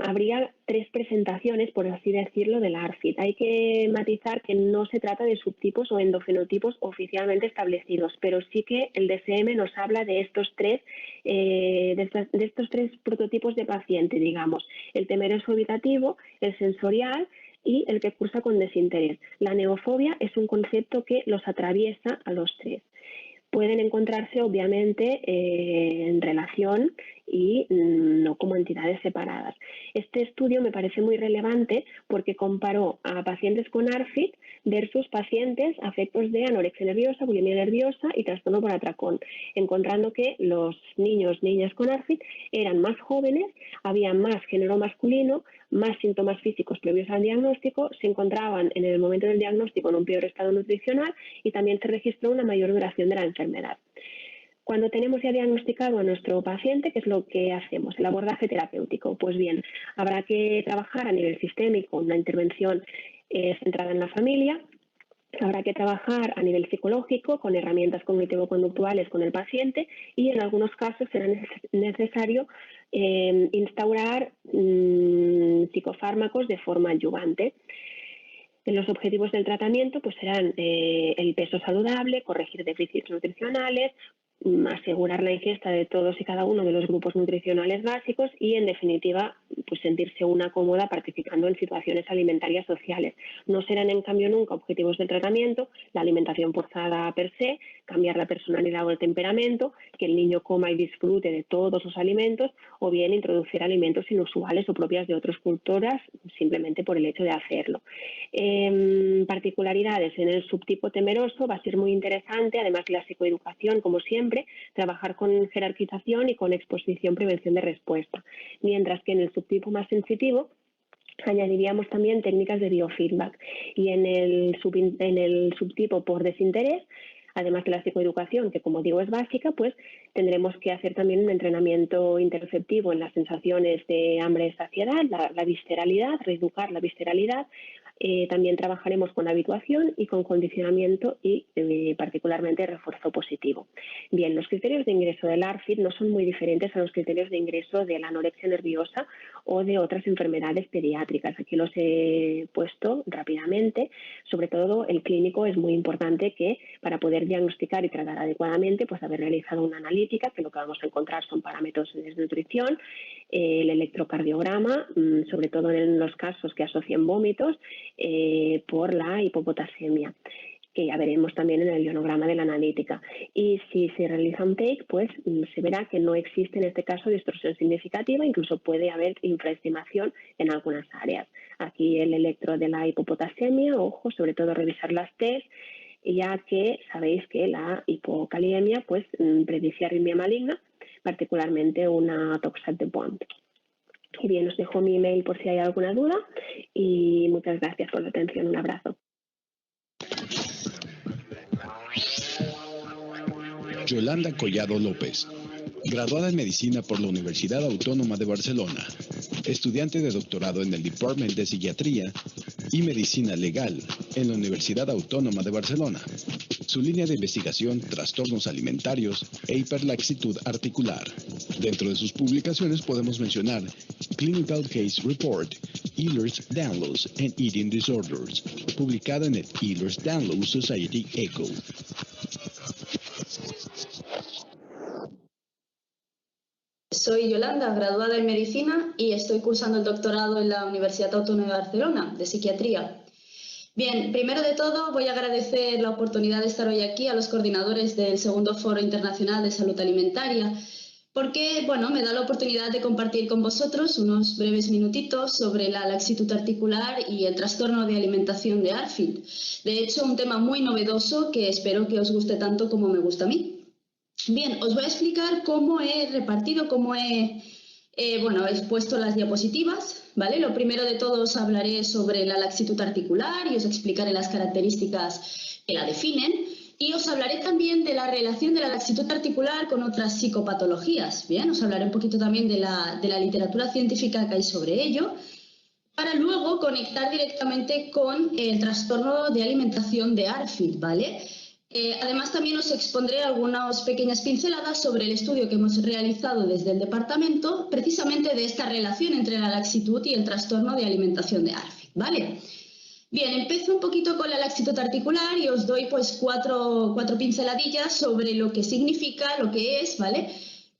habría tres presentaciones, por así decirlo, del ARFID. Hay que matizar que no se trata de subtipos o endofenotipos oficialmente establecidos, pero sí que el DSM nos habla de estos tres prototipos de paciente, digamos, el temeroso evitativo, el sensorial y el que cursa con desinterés. La neofobia es un concepto que los atraviesa a los tres. Pueden encontrarse obviamente en relación y no como entidades separadas. Este estudio me parece muy relevante porque comparó a pacientes con ARFID versus pacientes afectos de anorexia nerviosa, bulimia nerviosa y trastorno por atracón, encontrando que los niñas con ARFID eran más jóvenes, había más género masculino, más síntomas físicos previos al diagnóstico, se encontraban en el momento del diagnóstico en un peor estado nutricional y también se registró una mayor duración de la enfermedad. Cuando tenemos ya diagnosticado a nuestro paciente, ¿qué es lo que hacemos? El abordaje terapéutico. Pues bien, habrá que trabajar a nivel sistémico, una intervención centrada en la familia. Habrá que trabajar a nivel psicológico con herramientas cognitivo-conductuales con el paciente y en algunos casos será necesario instaurar psicofármacos de forma adyuvante. Los objetivos del tratamiento pues serán el peso saludable, corregir déficits nutricionales, asegurar la ingesta de todos y cada uno de los grupos nutricionales básicos y, en definitiva, pues sentirse una cómoda participando en situaciones alimentarias sociales. No serán, en cambio, nunca objetivos del tratamiento la alimentación forzada per se, cambiar la personalidad o el temperamento, que el niño coma y disfrute de todos los alimentos, o bien introducir alimentos inusuales o propias de otras culturas simplemente por el hecho de hacerlo. Particularidades en el subtipo temeroso va a ser muy interesante, además de la psicoeducación, como siempre, trabajar con jerarquización y con exposición, prevención de respuesta. Mientras que en el subtipo más sensitivo añadiríamos también técnicas de biofeedback. Y en el subtipo por desinterés, además de la psicoeducación, que como digo es básica, pues tendremos que hacer también un entrenamiento interoceptivo en las sensaciones de hambre y saciedad, la visceralidad, reeducar la visceralidad. También trabajaremos con habituación y con condicionamiento y particularmente refuerzo positivo. Bien, los criterios de ingreso del ARFID no son muy diferentes a los criterios de ingreso de la anorexia nerviosa o de otras enfermedades pediátricas. Aquí los he puesto rápidamente. Sobre todo el clínico es muy importante que para poder diagnosticar y tratar adecuadamente pues haber realizado una analítica, que lo que vamos a encontrar son parámetros de desnutrición, el electrocardiograma, sobre todo en los casos que asocian vómitos, por la hipopotasemia. que ya veremos también en el ionograma de la analítica. Y si se realiza un take, pues se verá que no existe en este caso distorsión significativa, incluso puede haber infraestimación en algunas áreas. Aquí el electro de la hipopotasemia, ojo, sobre todo revisar las TES, ya que sabéis que la hipocaliemia pues predice arritmia maligna, particularmente una toxat de Bond. Y bien, os dejo mi email por si hay alguna duda y muchas gracias por la atención. Un abrazo. Yolanda Collado López, graduada en Medicina por la Universidad Autónoma de Barcelona, estudiante de doctorado en el Department de Psiquiatría y Medicina Legal en la Universidad Autónoma de Barcelona. Su línea de investigación, trastornos alimentarios e hiperlaxitud articular. Dentro de sus publicaciones podemos mencionar Clinical Case Report, Ehlers-Danlos and Eating Disorders, publicada en el Ehlers-Danlos Society Echo. Soy Yolanda, graduada en Medicina y estoy cursando el doctorado en la Universidad Autónoma de Barcelona, de Psiquiatría. Bien, primero de todo voy a agradecer la oportunidad de estar hoy aquí a los coordinadores del segundo Foro Internacional de Salud Alimentaria, porque me da la oportunidad de compartir con vosotros unos breves minutitos sobre la laxitud articular y el trastorno de alimentación de ARFID. De hecho, un tema muy novedoso que espero que os guste tanto como me gusta a mí. Bien, os voy a explicar cómo he repartido, he puesto las diapositivas, ¿vale? Lo primero de todo os hablaré sobre la laxitud articular y os explicaré las características que la definen. Y os hablaré también de la relación de la laxitud articular con otras psicopatologías. Bien, os hablaré un poquito también de la literatura científica que hay sobre ello, para luego conectar directamente con el trastorno de alimentación de ARFID, ¿vale? Además, también os expondré algunas pequeñas pinceladas sobre el estudio que hemos realizado desde el departamento, precisamente de esta relación entre la laxitud y el trastorno de alimentación de ARFID, ¿vale? Bien, empiezo un poquito con la laxitud articular y os doy cuatro pinceladillas sobre lo que significa, lo que es, ¿vale?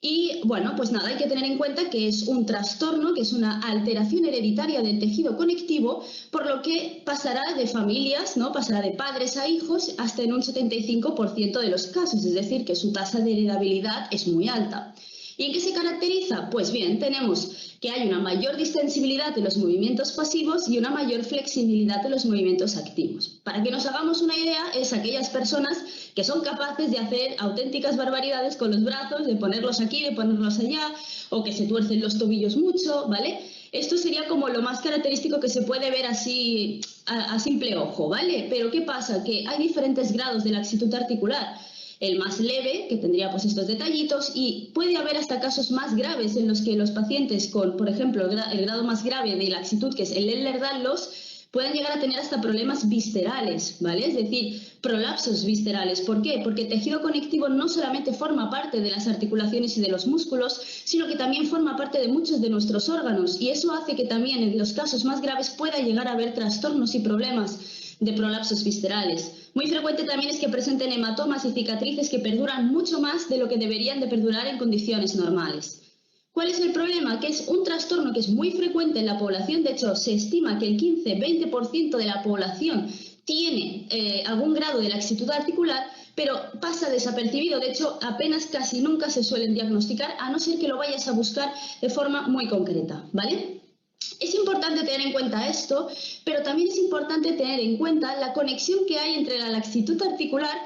Y hay que tener en cuenta que es un trastorno, que es una alteración hereditaria del tejido conectivo, por lo que pasará de familias, ¿no? Pasará de padres a hijos hasta en un 75% de los casos, es decir, que su tasa de heredabilidad es muy alta. ¿Y en qué se caracteriza? Pues bien, tenemos que hay una mayor distensibilidad de los movimientos pasivos y una mayor flexibilidad de los movimientos activos. Para que nos hagamos una idea, es aquellas personas que son capaces de hacer auténticas barbaridades con los brazos, de ponerlos aquí, de ponerlos allá, o que se tuercen los tobillos mucho, ¿vale? Esto sería como lo más característico que se puede ver así a simple ojo, ¿vale? Pero ¿qué pasa? Que hay diferentes grados de laxitud articular. El más leve, que tendría estos detallitos, y puede haber hasta casos más graves en los que los pacientes con, por ejemplo, el grado más grave de laxitud, que es el Ehlers-Danlos, pueden llegar a tener hasta problemas viscerales, ¿vale? Es decir, prolapsos viscerales. ¿Por qué? Porque el tejido conectivo no solamente forma parte de las articulaciones y de los músculos, sino que también forma parte de muchos de nuestros órganos, y eso hace que también en los casos más graves pueda llegar a haber trastornos y problemas de prolapsos viscerales. Muy frecuente también es que presenten hematomas y cicatrices que perduran mucho más de lo que deberían de perdurar en condiciones normales. ¿Cuál es el problema? Que es un trastorno que es muy frecuente en la población. De hecho, se estima que el 15-20% de la población tiene algún grado de laxitud articular, pero pasa desapercibido. De hecho, apenas casi nunca se suelen diagnosticar, a no ser que lo vayas a buscar de forma muy concreta, ¿vale? Es importante tener en cuenta esto, pero también es importante tener en cuenta la conexión que hay entre la laxitud articular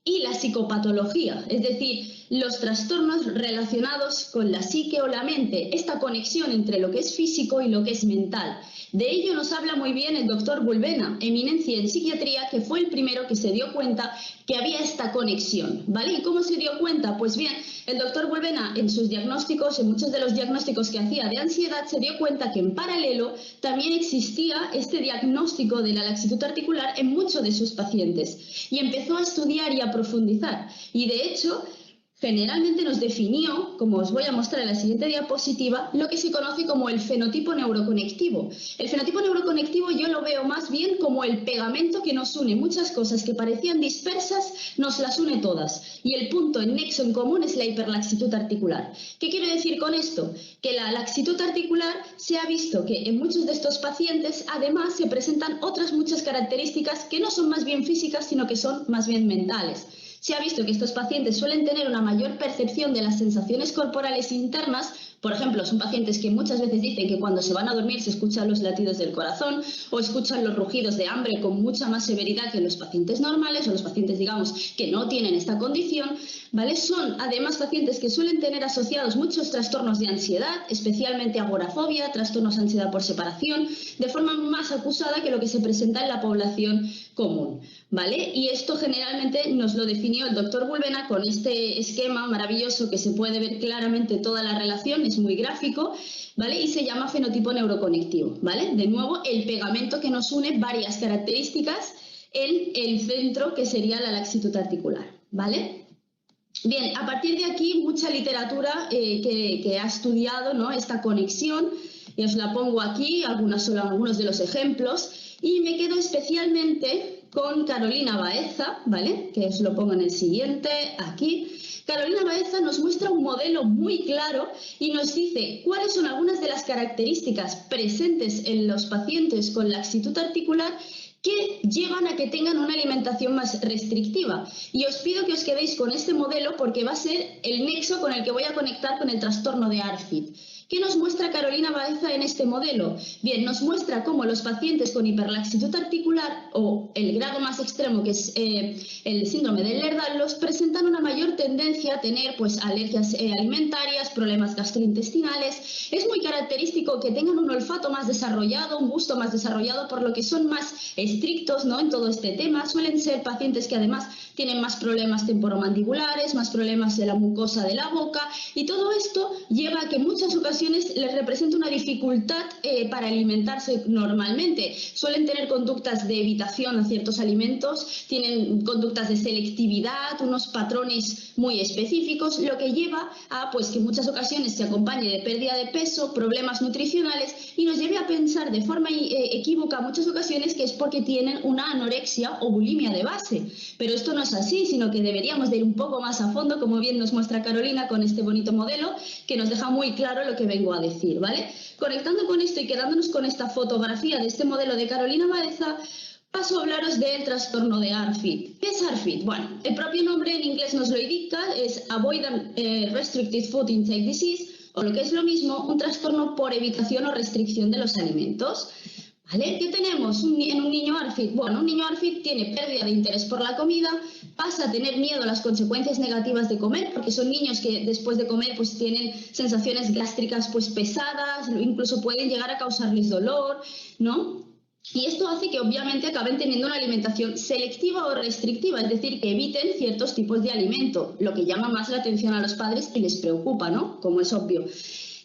y la psicopatología, es decir, los trastornos relacionados con la psique o la mente, esta conexión entre lo que es físico y lo que es mental. De ello nos habla muy bien el doctor Bulbena, eminencia en psiquiatría, que fue el primero que se dio cuenta que había esta conexión, ¿vale? ¿Y cómo se dio cuenta? Pues bien, el doctor Bulbena en sus diagnósticos, en muchos de los diagnósticos que hacía de ansiedad, se dio cuenta que en paralelo también existía este diagnóstico de la laxitud articular en muchos de sus pacientes y empezó a estudiar y a profundizar. Y de hecho, generalmente nos definió, como os voy a mostrar en la siguiente diapositiva, lo que se conoce como el fenotipo neuroconectivo. El fenotipo neuroconectivo yo lo veo más bien como el pegamento que nos une. Muchas cosas que parecían dispersas nos las une todas. Y el punto, el nexo en común es la hiperlaxitud articular. ¿Qué quiero decir con esto? Que la laxitud articular se ha visto que en muchos de estos pacientes además se presentan otras muchas características que no son más bien físicas, sino que son más bien mentales. Se ha visto que estos pacientes suelen tener una mayor percepción de las sensaciones corporales internas. Por ejemplo, son pacientes que muchas veces dicen que cuando se van a dormir se escuchan los latidos del corazón o escuchan los rugidos de hambre con mucha más severidad que los pacientes normales o los pacientes, digamos, que no tienen esta condición, ¿vale? Son además pacientes que suelen tener asociados muchos trastornos de ansiedad, especialmente agorafobia, trastornos de ansiedad por separación, de forma más acusada que lo que se presenta en la población común, ¿vale? Y esto generalmente nos lo definió el doctor Bulbena con este esquema maravilloso que se puede ver claramente toda la relación, es muy gráfico, ¿vale? Y se llama fenotipo neuroconectivo, ¿vale? De nuevo, el pegamento que nos une varias características en el centro que sería la laxitud articular, ¿vale? Bien, a partir de aquí mucha literatura que ha estudiado, ¿no?, esta conexión, y os la pongo aquí, algunos de los ejemplos, y me quedo especialmente con Carolina Baeza, ¿vale?, que os lo pongo en el siguiente, aquí. Carolina Baeza nos muestra un modelo muy claro y nos dice cuáles son algunas de las características presentes en los pacientes con laxitud articular que llevan a que tengan una alimentación más restrictiva. Y os pido que os quedéis con este modelo porque va a ser el nexo con el que voy a conectar con el trastorno de ARFID. ¿Qué nos muestra Carolina Baeza en este modelo? Bien, nos muestra cómo los pacientes con hiperlaxitud articular o el grado más extremo, que es el síndrome de Ehlers-Danlos, presentan una mayor tendencia a tener pues, alergias alimentarias, problemas gastrointestinales. Es muy característico que tengan un olfato más desarrollado, un gusto más desarrollado, por lo que son más estrictos, ¿no?, en todo este tema. Suelen ser pacientes que además tienen más problemas temporomandibulares, más problemas de la mucosa de la boca, y todo esto lleva a que muchas ocasiones les representa una dificultad para alimentarse normalmente. Suelen tener conductas de evitación a ciertos alimentos, tienen conductas de selectividad, unos patrones muy específicos, lo que lleva a pues, que en muchas ocasiones se acompañe de pérdida de peso, problemas nutricionales y nos lleve a pensar de forma equívoca muchas ocasiones que es porque tienen una anorexia o bulimia de base. Pero esto no es así, sino que deberíamos de ir un poco más a fondo, como bien nos muestra Carolina con este bonito modelo, que nos deja muy claro lo que vengo a decir, ¿vale? Conectando con esto y quedándonos con esta fotografía de este modelo de Carolina Baeza, paso a hablaros del trastorno de ARFID. ¿Qué es ARFID? Bueno, el propio nombre en inglés nos lo indica, es Avoidant Restricted Food Intake Disease, o lo que es lo mismo, un trastorno por evitación o restricción de los alimentos. ¿Vale? ¿Qué tenemos en un niño ARFID? Bueno, un niño ARFID tiene pérdida de interés por la comida, pasa a tener miedo a las consecuencias negativas de comer, porque son niños que después de comer pues tienen sensaciones gástricas pues pesadas, incluso pueden llegar a causarles dolor, ¿no? Y esto hace que obviamente acaben teniendo una alimentación selectiva o restrictiva, es decir, que eviten ciertos tipos de alimento, lo que llama más la atención a los padres y les preocupa, ¿no? Como es obvio.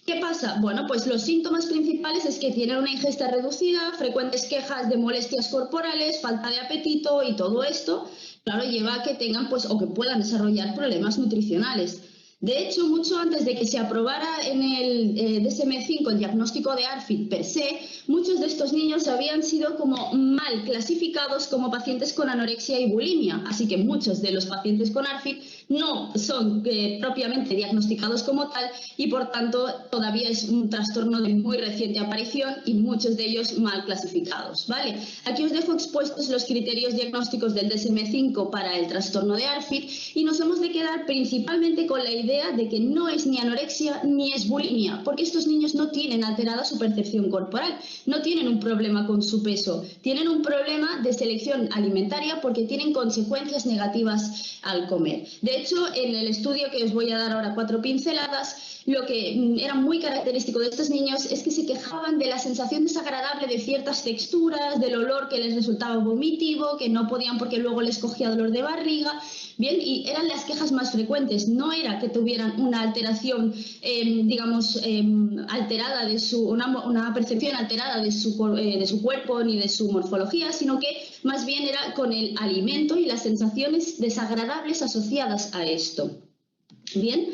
¿Qué pasa? Bueno, pues los síntomas principales es que tienen una ingesta reducida, frecuentes quejas de molestias corporales, falta de apetito y todo esto, claro, lleva a que tengan pues o que puedan desarrollar problemas nutricionales. De hecho, mucho antes de que se aprobara en el DSM-5 el diagnóstico de ARFID per se, muchos de estos niños habían sido como mal clasificados como pacientes con anorexia y bulimia. Así que muchos de los pacientes con ARFID no son propiamente diagnosticados como tal y, por tanto, todavía es un trastorno de muy reciente aparición y muchos de ellos mal clasificados, ¿vale? Aquí os dejo expuestos los criterios diagnósticos del DSM-5 para el trastorno de ARFID y nos hemos de quedar principalmente con la idea de que no es ni anorexia ni es bulimia, porque estos niños no tienen alterada su percepción corporal, no tienen un problema con su peso, tienen un problema de selección alimentaria porque tienen consecuencias negativas al comer. De hecho, en el estudio que os voy a dar ahora 4 pinceladas, lo que era muy característico de estos niños es que se quejaban de la sensación desagradable de ciertas texturas, del olor que les resultaba vomitivo, que no podían porque luego les cogía dolor de barriga. Bien, y eran las quejas más frecuentes, no era que tuvieran una alteración, alterada de una percepción alterada de su cuerpo ni de su morfología, sino que más bien era con el alimento y las sensaciones desagradables asociadas a esto. Bien,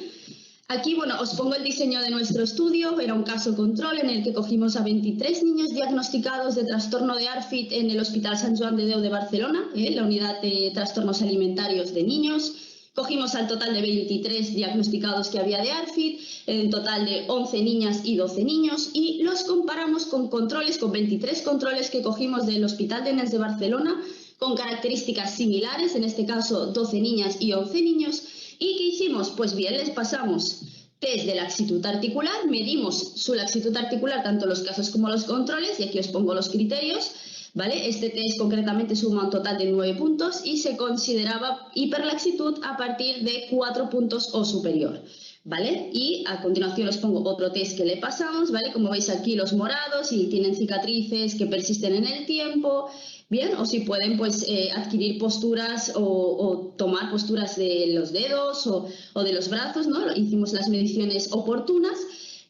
aquí os pongo el diseño de nuestro estudio. Era un caso control en el que cogimos a 23 niños diagnosticados de trastorno de ARFID en el Hospital Sant Joan de Déu de Barcelona, la unidad de trastornos alimentarios de niños. Cogimos al total de 23 diagnosticados que había de ARFID, en total de 11 niñas y 12 niños, y los comparamos con controles, con 23 controles que cogimos del Hospital de Nens de Barcelona, con características similares, en este caso 12 niñas y 11 niños. ¿Y qué hicimos? Pues bien, les pasamos test de laxitud articular, medimos su laxitud articular, tanto los casos como los controles, y aquí os pongo los criterios. ¿Vale? Este test concretamente suma un total de 9 puntos y se consideraba hiperlaxitud a partir de 4 puntos o superior. ¿Vale? Y a continuación os pongo otro test que le pasamos, ¿vale? Como veis aquí los morados, y tienen cicatrices que persisten en el tiempo, bien, o si pueden pues adquirir posturas o tomar posturas de los dedos o de los brazos, ¿no? Hicimos las mediciones oportunas.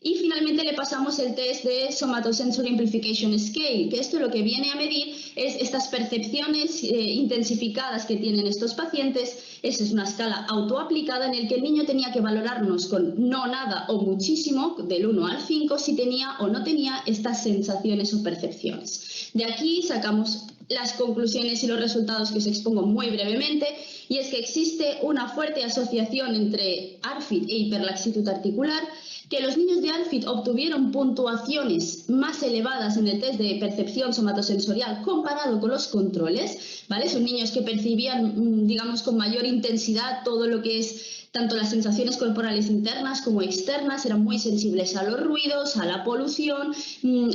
Y finalmente le pasamos el test de Somatosensory Amplification Scale, que esto lo que viene a medir es estas percepciones intensificadas que tienen estos pacientes. Esa es una escala autoaplicada en el que el niño tenía que valorarnos con no, nada o muchísimo, del 1 al 5, si tenía o no tenía estas sensaciones o percepciones. De aquí sacamos las conclusiones y los resultados que os expongo muy brevemente, y es que existe una fuerte asociación entre ARFID e hiperlaxitud articular, que los niños de ARFID obtuvieron puntuaciones más elevadas en el test de percepción somatosensorial comparado con los controles, ¿vale? Son niños que percibían, digamos, con mayor intensidad todo lo que es tanto las sensaciones corporales internas como externas, eran muy sensibles a los ruidos, a la polución,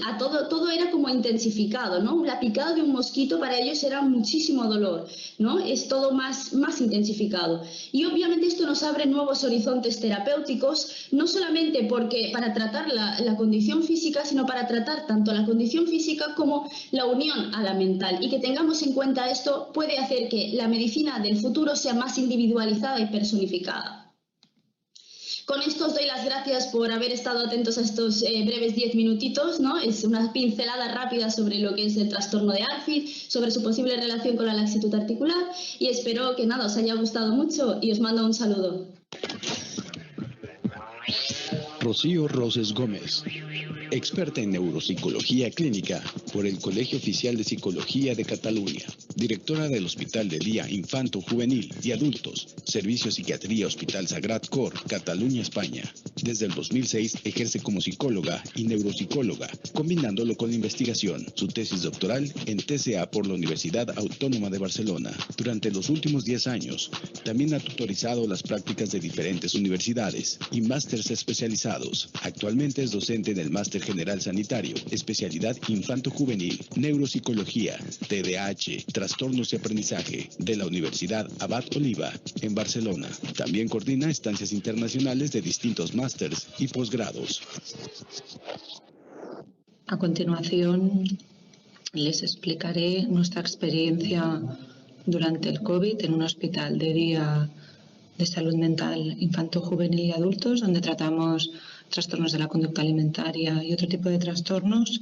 a todo era como intensificado, ¿no? La picada de un mosquito para ellos era muchísimo dolor, ¿no? Es todo más intensificado. Y obviamente esto nos abre nuevos horizontes terapéuticos, no solamente porque para tratar la condición física, sino para tratar tanto la condición física como la unión a la mental. Y que tengamos en cuenta esto puede hacer que la medicina del futuro sea más individualizada y personificada. Con esto os doy las gracias por haber estado atentos a estos breves 10 minutitos, ¿no? Es una pincelada rápida sobre lo que es el trastorno de ARFID, sobre su posible relación con la laxitud articular, y espero que os haya gustado mucho y os mando un saludo. Rocío Roses Gómez, experta en neuropsicología clínica por el Colegio Oficial de Psicología de Cataluña, directora del Hospital de Día Infanto Juvenil y Adultos, Servicio Psiquiatría Hospital Sagrat Cor, Cataluña, España. Desde el 2006 ejerce como psicóloga y neuropsicóloga, combinándolo con la investigación. Su tesis doctoral en TCA por la Universidad Autónoma de Barcelona. Durante los últimos 10 años, también ha tutorizado las prácticas de diferentes universidades y másteres especializados. Actualmente es docente en el Máster General Sanitario, especialidad Infanto-Juvenil, Neuropsicología, TDAH, Trastornos de Aprendizaje, de la Universidad Abad Oliva, en Barcelona. También coordina estancias internacionales de distintos másters y posgrados. A continuación, les explicaré nuestra experiencia durante el COVID en un hospital de día de salud mental infanto-juvenil y adultos, donde tratamos trastornos de la conducta alimentaria y otro tipo de trastornos,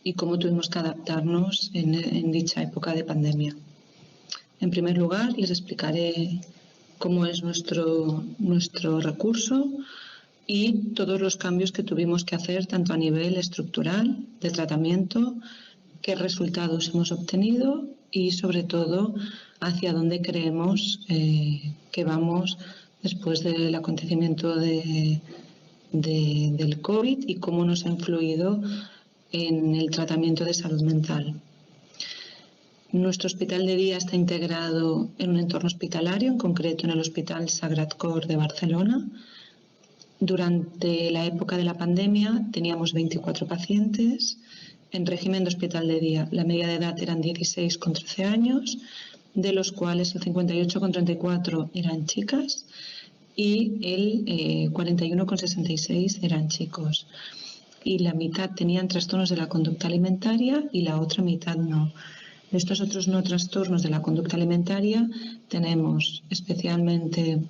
y cómo tuvimos que adaptarnos en dicha época de pandemia. En primer lugar, les explicaré cómo es nuestro recurso y todos los cambios que tuvimos que hacer tanto a nivel estructural, de tratamiento, qué resultados hemos obtenido y sobre todo hacia dónde creemos que vamos después del acontecimiento del COVID y cómo nos ha influido en el tratamiento de salud mental. Nuestro hospital de día está integrado en un entorno hospitalario, en concreto en el Hospital Sagrat Cor de Barcelona. Durante la época de la pandemia teníamos 24 pacientes en régimen de hospital de día. La media de edad eran 16 con 13 años, de los cuales el 58,34 eran chicas y el 41,66 eran chicos. Y la mitad tenían trastornos de la conducta alimentaria y la otra mitad no. De estos otros no trastornos de la conducta alimentaria tenemos especialmente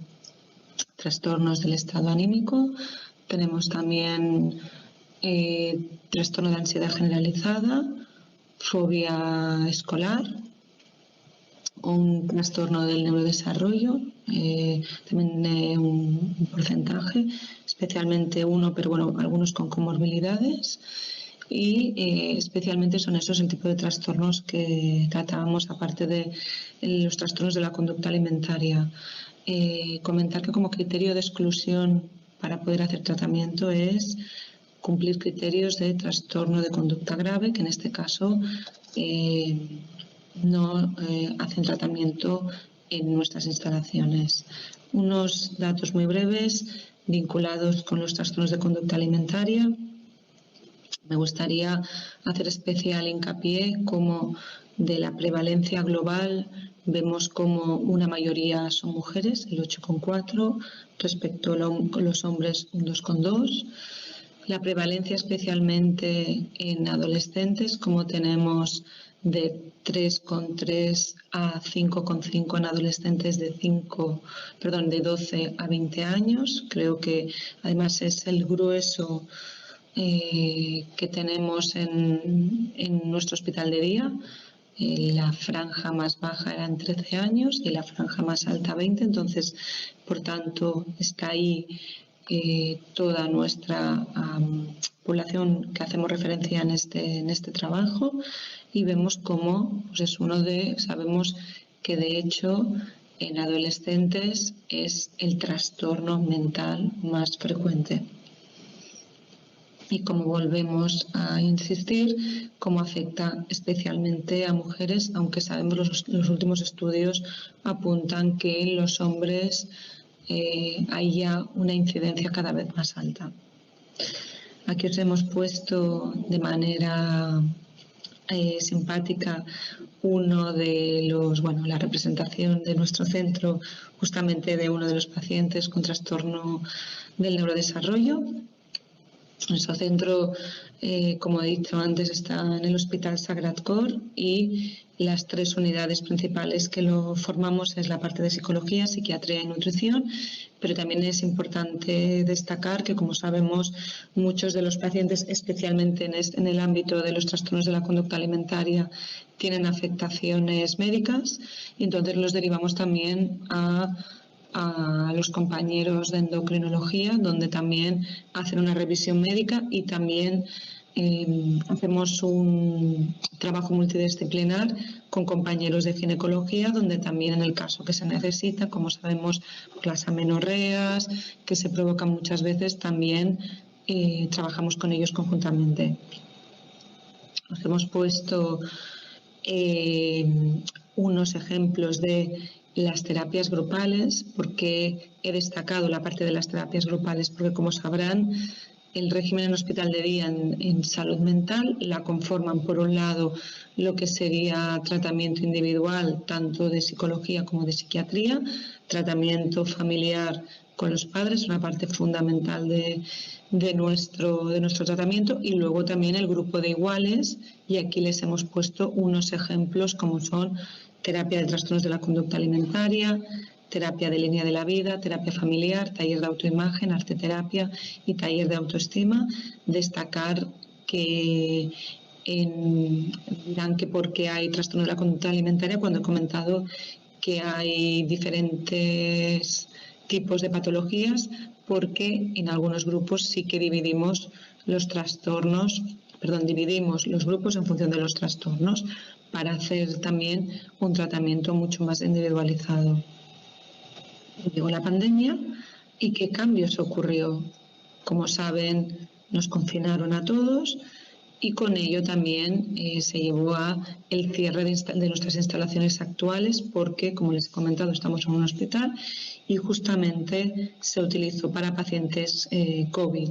trastornos del estado anímico, tenemos también trastorno de ansiedad generalizada, fobia escolar, o un trastorno del neurodesarrollo, también un porcentaje, especialmente uno, pero bueno, algunos con comorbilidades. Y especialmente son esos el tipo de trastornos que tratábamos, aparte de los trastornos de la conducta alimentaria. Comentar que como criterio de exclusión para poder hacer tratamiento es cumplir criterios de trastorno de conducta grave, que en este caso no hacen tratamiento en nuestras instalaciones. Unos datos muy breves vinculados con los trastornos de conducta alimentaria. Me gustaría hacer especial hincapié como de la prevalencia global vemos como una mayoría son mujeres, el 8,4, respecto a los hombres un 2,2. La prevalencia especialmente en adolescentes, como tenemos de 3,3 a 5,5 en adolescentes de 12 a 20 años. Creo que además es el grueso que tenemos en nuestro hospital de día. La franja más baja eran 13 años y la franja más alta 20, entonces, por tanto, está ahí toda nuestra población que hacemos referencia en este trabajo, y vemos cómo pues sabemos que de hecho en adolescentes es el trastorno mental más frecuente. Y como volvemos a insistir, cómo afecta especialmente a mujeres, aunque sabemos los últimos estudios apuntan que en los hombres hay ya una incidencia cada vez más alta. Aquí os hemos puesto de manera simpática la representación de nuestro centro, justamente de uno de los pacientes con trastorno del neurodesarrollo. Nuestro centro, como he dicho antes, está en el Hospital Sagrat Cor, y las 3 unidades principales que lo formamos es la parte de psicología, psiquiatría y nutrición, pero también es importante destacar que, como sabemos, muchos de los pacientes, especialmente en el ámbito de los trastornos de la conducta alimentaria, tienen afectaciones médicas, y entonces los derivamos también a los compañeros de endocrinología, donde también hacen una revisión médica, y también hacemos un trabajo multidisciplinar con compañeros de ginecología, donde también, en el caso que se necesita, como sabemos, las amenorreas que se provocan muchas veces, también trabajamos con ellos conjuntamente. Os hemos puesto unos ejemplos de las terapias grupales. Porque he destacado la parte de las terapias grupales? Porque, como sabrán, el régimen en hospital de día en salud mental la conforman, por un lado, lo que sería tratamiento individual, tanto de psicología como de psiquiatría, tratamiento familiar con los padres, una parte fundamental de nuestro tratamiento, y luego también el grupo de iguales, y aquí les hemos puesto unos ejemplos como son terapia de trastornos de la conducta alimentaria, terapia de línea de la vida, terapia familiar, taller de autoimagen, arteterapia y taller de autoestima. Destacar que dirán que por qué hay trastorno de la conducta alimentaria, cuando he comentado que hay diferentes tipos de patologías, porque en algunos grupos sí que dividimos los grupos en función de los trastornos, para hacer también un tratamiento mucho más individualizado. Llegó la pandemia, ¿y qué cambios ocurrió? Como saben, nos confinaron a todos, y con ello también se llevó a el cierre de nuestras instalaciones actuales, porque, como les he comentado, estamos en un hospital y justamente se utilizó para pacientes COVID.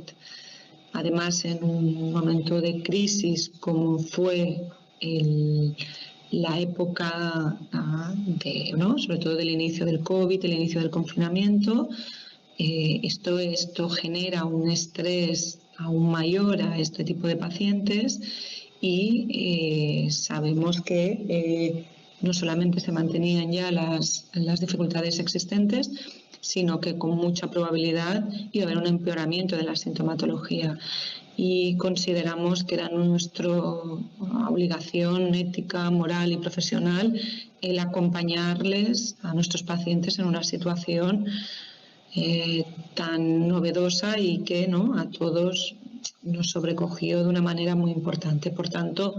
Además, en un momento de crisis como fue la época sobre todo del inicio del COVID, el inicio del confinamiento, esto genera un estrés aún mayor a este tipo de pacientes, y sabemos que no solamente se mantenían ya las dificultades existentes, sino que con mucha probabilidad iba a haber un empeoramiento de la sintomatología. y consideramos que era nuestra obligación ética, moral y profesional el acompañarles a nuestros pacientes en una situación tan novedosa y que, ¿no?, a todos nos sobrecogió de una manera muy importante. Por tanto,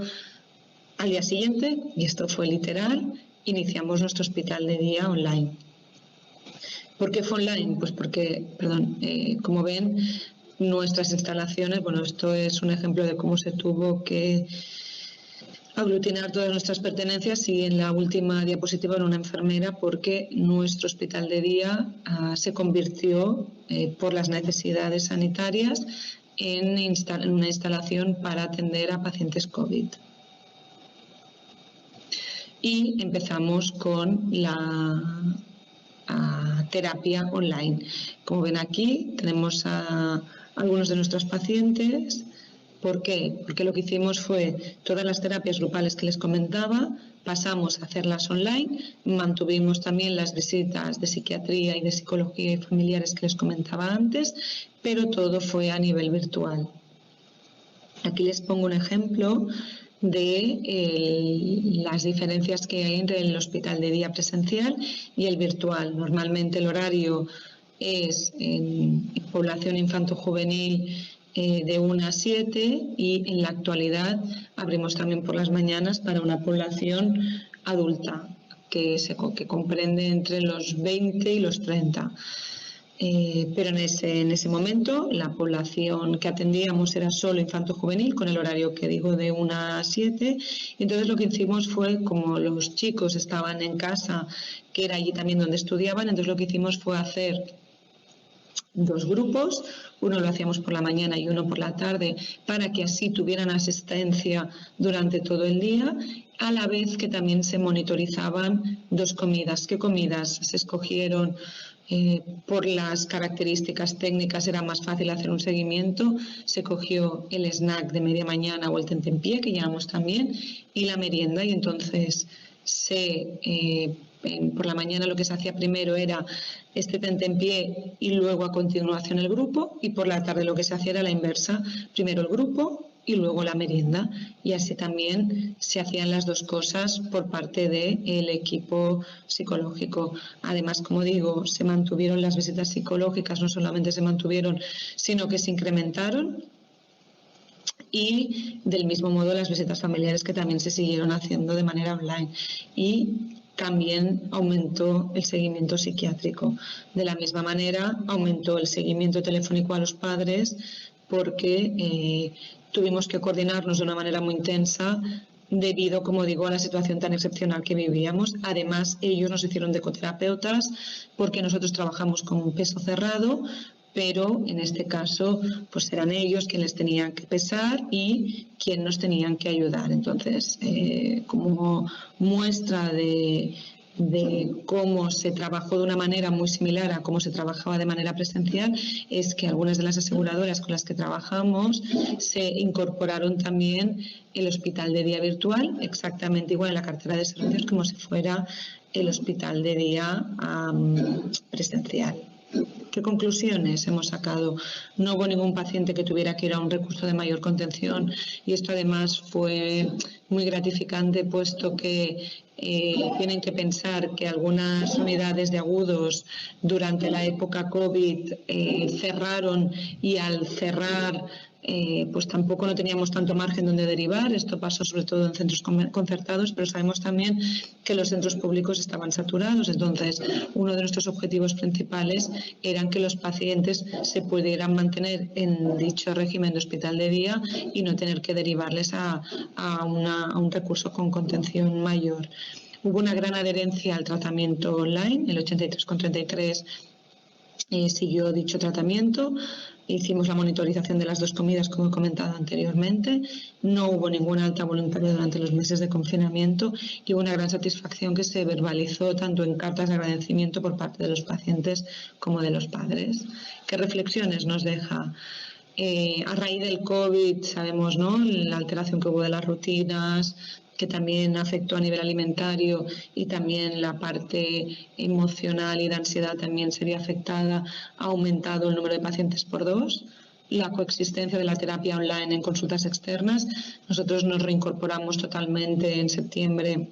al día siguiente, y esto fue literal, iniciamos nuestro hospital de día online. ¿Por qué fue online? Pues porque, como ven, nuestras instalaciones, bueno, esto es un ejemplo de cómo se tuvo que aglutinar todas nuestras pertenencias, y en la última diapositiva era una enfermera, porque nuestro hospital de día se convirtió por las necesidades sanitarias en una instalación para atender a pacientes COVID. Y empezamos con la terapia online. Como ven aquí, tenemos a algunos de nuestros pacientes. ¿Por qué? Porque lo que hicimos fue todas las terapias grupales que les comentaba, pasamos a hacerlas online, mantuvimos también las visitas de psiquiatría y de psicología y familiares que les comentaba antes, pero todo fue a nivel virtual. Aquí les pongo un ejemplo de las diferencias que hay entre el hospital de día presencial y el virtual. Normalmente el horario es en población infanto-juvenil de 1 a 7, y en la actualidad abrimos también por las mañanas para una población adulta que comprende entre los 20 y los 30. Pero en ese momento la población que atendíamos era solo infanto-juvenil, con el horario que digo de 1 a 7. Y entonces lo que hicimos fue, como los chicos estaban en casa, que era allí también donde estudiaban, entonces lo que hicimos fue hacer 2 grupos, uno lo hacíamos por la mañana y uno por la tarde, para que así tuvieran asistencia durante todo el día, a la vez que también se monitorizaban 2 comidas. ¿Qué comidas se escogieron? Por las características técnicas era más fácil hacer un seguimiento. Se cogió el snack de media mañana o el tentempié, que llamamos también, y la merienda, y entonces por la mañana lo que se hacía primero era este tentempié y luego a continuación el grupo, y por la tarde lo que se hacía era la inversa, primero el grupo y luego la merienda, y así también se hacían las 2 cosas por parte del equipo psicológico. Además, como digo, se mantuvieron las visitas psicológicas, no solamente se mantuvieron, sino que se incrementaron, y del mismo modo las visitas familiares, que también se siguieron haciendo de manera online, y también aumentó el seguimiento psiquiátrico. De la misma manera aumentó el seguimiento telefónico a los padres, porque tuvimos que coordinarnos de una manera muy intensa debido, como digo, a la situación tan excepcional que vivíamos. Además, ellos nos hicieron de coterapeutas, porque nosotros trabajamos con un peso cerrado, pero en este caso pues eran ellos quienes tenían que pesar y quienes nos tenían que ayudar. Entonces, como muestra de cómo se trabajó de una manera muy similar a cómo se trabajaba de manera presencial, es que algunas de las aseguradoras con las que trabajamos se incorporaron también el hospital de día virtual, exactamente igual en la cartera de servicios como si fuera el hospital de día presencial. ¿Qué conclusiones hemos sacado? No hubo ningún paciente que tuviera que ir a un recurso de mayor contención, y esto además fue muy gratificante, puesto que tienen que pensar que algunas unidades de agudos durante la época COVID cerraron, y al cerrar pues tampoco no teníamos tanto margen donde derivar. Esto pasó sobre todo en centros concertados, pero sabemos también que los centros públicos estaban saturados. Entonces, uno de nuestros objetivos principales eran que los pacientes se pudieran mantener en dicho régimen de hospital de día y no tener que derivarles a un recurso con contención mayor. Hubo una gran adherencia al tratamiento online, el 83,33% siguió dicho tratamiento. Hicimos la monitorización de las 2 comidas, como he comentado anteriormente. No hubo ninguna alta voluntaria durante los meses de confinamiento, y hubo una gran satisfacción que se verbalizó tanto en cartas de agradecimiento por parte de los pacientes como de los padres. ¿Qué reflexiones nos deja? A raíz del COVID sabemos, ¿no?, la alteración que hubo de las rutinas, que también afectó a nivel alimentario, y también la parte emocional y de ansiedad también sería afectada. Ha aumentado el número de pacientes por 2. la coexistencia de la terapia online en consultas externas. Nosotros nos reincorporamos totalmente en septiembre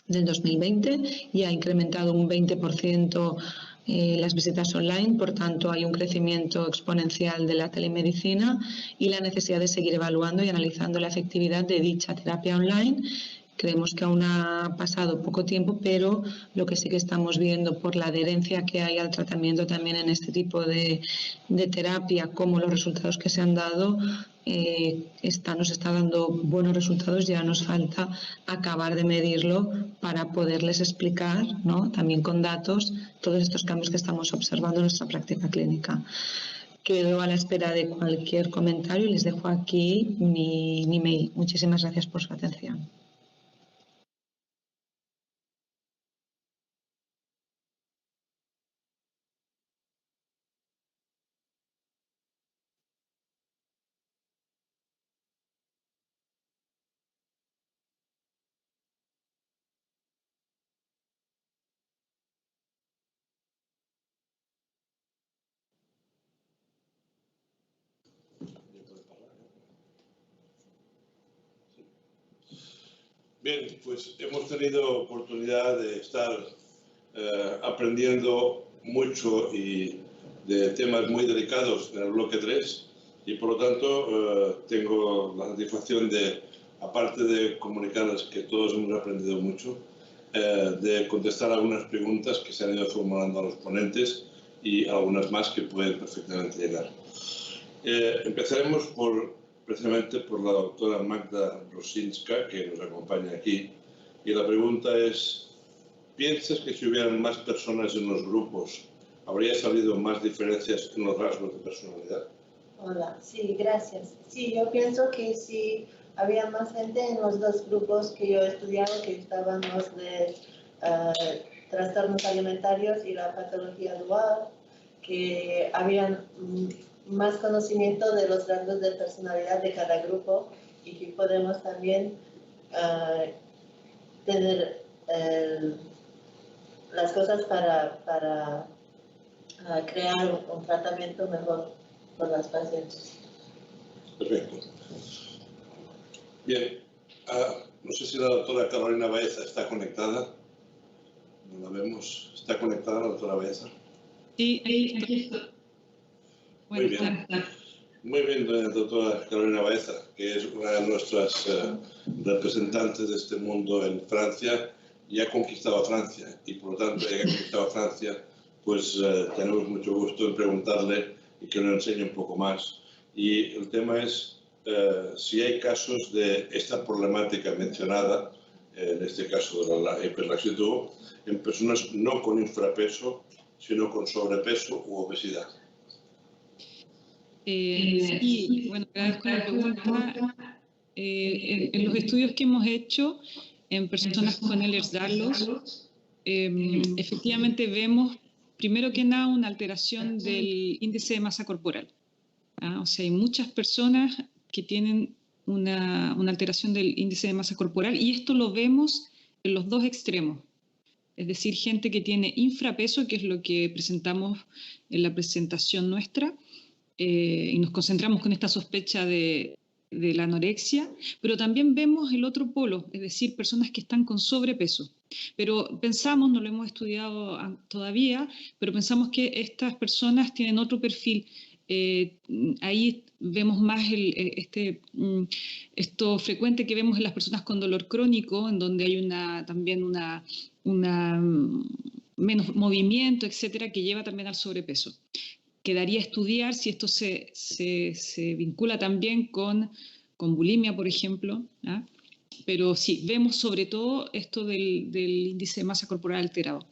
del 2020 y ha incrementado un 20% las visitas online, por tanto hay un crecimiento exponencial de la telemedicina y la necesidad de seguir evaluando y analizando la efectividad de dicha terapia online. Creemos que aún ha pasado poco tiempo, pero lo que sí que estamos viendo por la adherencia que hay al tratamiento también en este tipo de terapia, como los resultados que se han dado, nos está dando buenos resultados. Ya nos falta acabar de medirlo para poderles explicar, ¿no?, también con datos, todos estos cambios que estamos observando en nuestra práctica clínica. Quedo a la espera de cualquier comentario y les dejo aquí mi mail. Muchísimas gracias por su atención. Bien, pues hemos tenido oportunidad de estar aprendiendo mucho y de temas muy delicados en el bloque 3 y por lo tanto tengo la satisfacción de, aparte de comunicarles que todos hemos aprendido mucho, de contestar algunas preguntas que se han ido formulando a los ponentes y algunas más que pueden perfectamente llegar. Empezaremos precisamente por la doctora Magda Rosinska, que nos acompaña aquí. Y la pregunta es, ¿piensas que si hubieran más personas en los grupos, habría salido más diferencias en los rasgos de personalidad? Hola, sí, gracias. Sí, yo pienso que sí había más gente en los dos grupos que yo he estudiado, que estaban los de trastornos alimentarios y la patología dual, que habían más conocimiento de los rasgos de personalidad de cada grupo y que podemos también tener las cosas para crear un tratamiento mejor con los pacientes. Perfecto. Bien, no sé si la doctora Carolina Baeza está conectada. No la vemos. ¿Está conectada la doctora Baeza? Sí, aquí está. Muy bien. Muy bien, doctora Carolina Baeza, que es una de nuestras representantes de este mundo en Francia y ha conquistado Francia. Y por lo tanto, ya que ha conquistado Francia, pues tenemos mucho gusto en preguntarle y que nos enseñe un poco más. Y el tema es si hay casos de esta problemática mencionada, en este caso de la hiperlaxitud, en personas no con infrapeso, sino con sobrepeso u obesidad. Sí, bueno, agradezco la pregunta. En los estudios que hemos hecho en personas con Ehlers-Danlos, efectivamente vemos, primero que nada, una alteración del índice de masa corporal. O sea, hay muchas personas que tienen una alteración del índice de masa corporal y esto lo vemos en los dos extremos. Es decir, gente que tiene infrapeso, que es lo que presentamos en la presentación nuestra, y nos concentramos con esta sospecha de la anorexia, pero también vemos el otro polo, es decir, personas que están con sobrepeso. Pero pensamos, no lo hemos estudiado todavía, pero pensamos que estas personas tienen otro perfil. Ahí vemos más esto frecuente que vemos en las personas con dolor crónico, en donde hay también menos movimiento, etcétera, que lleva también al sobrepeso. Quedaría estudiar si esto se vincula también con bulimia, por ejemplo, ¿ah? Pero sí, vemos sobre todo esto del índice de masa corporal alterado.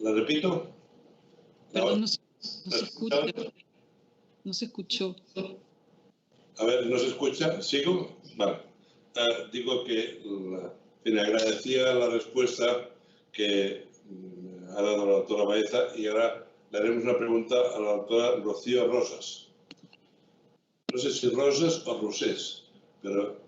¿La repito? Perdón, no se escucha. No se escuchó. A ver, ¿no se escucha? ¿Sigo? Vale. digo que me agradecía la respuesta que ha dado la doctora Baeza y ahora le haremos una pregunta a la doctora Rocío Rosas. No sé si Rosas o Rosés, pero...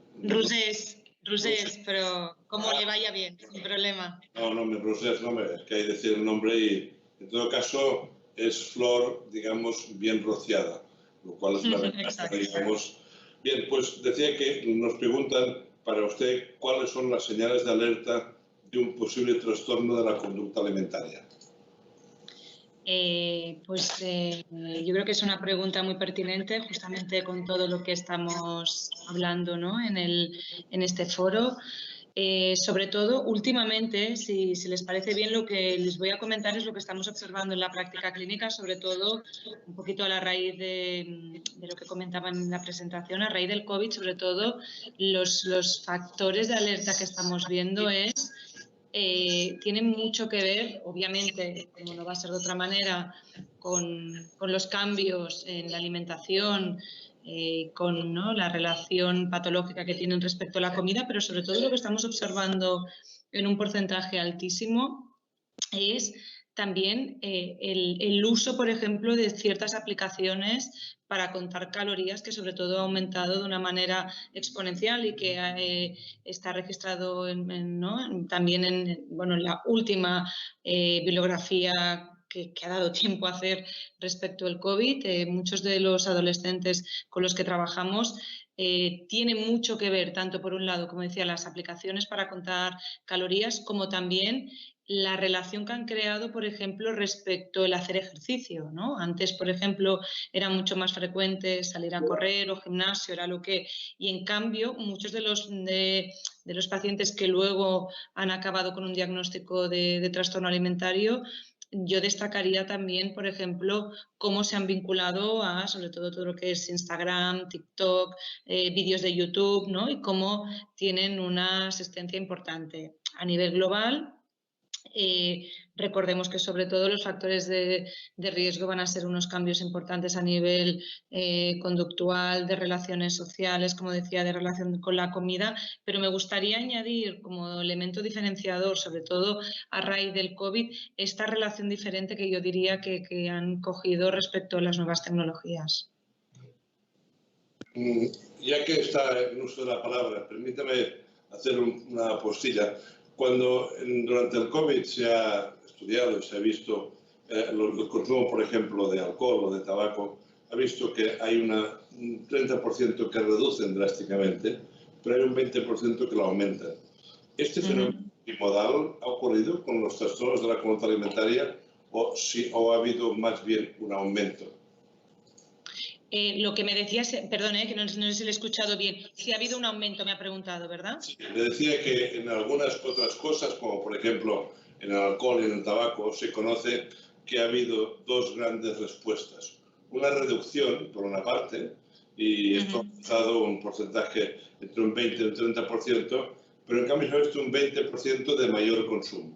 Rosés, pero como le vaya bien, sin problema. No, Rosés no, es que hay que decir el nombre y en todo caso es flor, digamos, bien rociada, lo cual es una ventaja, digamos. Bien, pues decía que nos preguntan para usted cuáles son las señales de alerta de un posible trastorno de la conducta alimentaria. Yo creo que es una pregunta muy pertinente justamente con todo lo que estamos hablando, ¿no? en este foro. Sobre todo, últimamente, si les parece bien, lo que les voy a comentar es lo que estamos observando en la práctica clínica, sobre todo un poquito a la raíz de lo que comentaban en la presentación, a raíz del COVID, sobre todo los factores de alerta que estamos viendo tienen mucho que ver, obviamente, como no va a ser de otra manera, con los cambios en la alimentación, con la relación patológica que tienen respecto a la comida, pero sobre todo lo que estamos observando en un porcentaje altísimo es también el uso, por ejemplo, de ciertas aplicaciones para contar calorías, que sobre todo ha aumentado de una manera exponencial y que está registrado también en la última bibliografía que ha dado tiempo a hacer respecto al COVID. Muchos de los adolescentes con los que trabajamos tienen mucho que ver, tanto por un lado, como decía, las aplicaciones para contar calorías, como también la relación que han creado, por ejemplo, respecto al hacer ejercicio, ¿no? Antes, por ejemplo, era mucho más frecuente salir a correr o gimnasio, era lo que... Y en cambio, muchos de los pacientes que luego han acabado con un diagnóstico de trastorno alimentario, yo destacaría también, por ejemplo, cómo se han vinculado a, sobre todo lo que es Instagram, TikTok, vídeos de YouTube, ¿no? Y cómo tienen una asistencia importante. A nivel global, recordemos que sobre todo los factores de riesgo van a ser unos cambios importantes a nivel conductual, de relaciones sociales, como decía, de relación con la comida, pero me gustaría añadir como elemento diferenciador, sobre todo a raíz del COVID, esta relación diferente que yo diría que han cogido respecto a las nuevas tecnologías. Ya que está en uso de la palabra, permítame hacer una postilla. Cuando durante el COVID se ha estudiado y se ha visto el consumo, por ejemplo, de alcohol o de tabaco, ha visto que hay un 30% que reducen drásticamente, pero hay un 20% que lo aumentan. ¿Este fenómeno bimodal ha ocurrido con los trastornos de la conducta alimentaria o ha habido más bien un aumento? Lo que me decías, perdón, que no sé si lo he escuchado bien, si ha habido un aumento, me ha preguntado, ¿verdad? Sí, le decía que en algunas otras cosas, como por ejemplo en el alcohol y en el tabaco, se conoce que ha habido dos grandes respuestas. Una reducción, por una parte, y esto ha dado un porcentaje entre un 20 y un 30%, pero en cambio se ha visto un 20% de mayor consumo.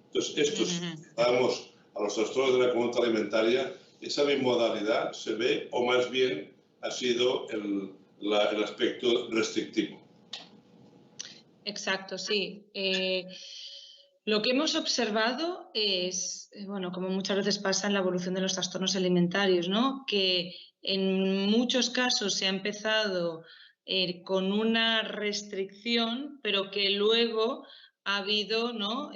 Entonces, estos, vamos a los trastornos de la conducta alimentaria, esa bimodalidad se ve, o más bien ha sido el aspecto restrictivo. Exacto, sí. Lo que hemos observado es, bueno, como muchas veces pasa en la evolución de los trastornos alimentarios, ¿no? Que en muchos casos se ha empezado con una restricción, pero que luego ha habido, ¿no?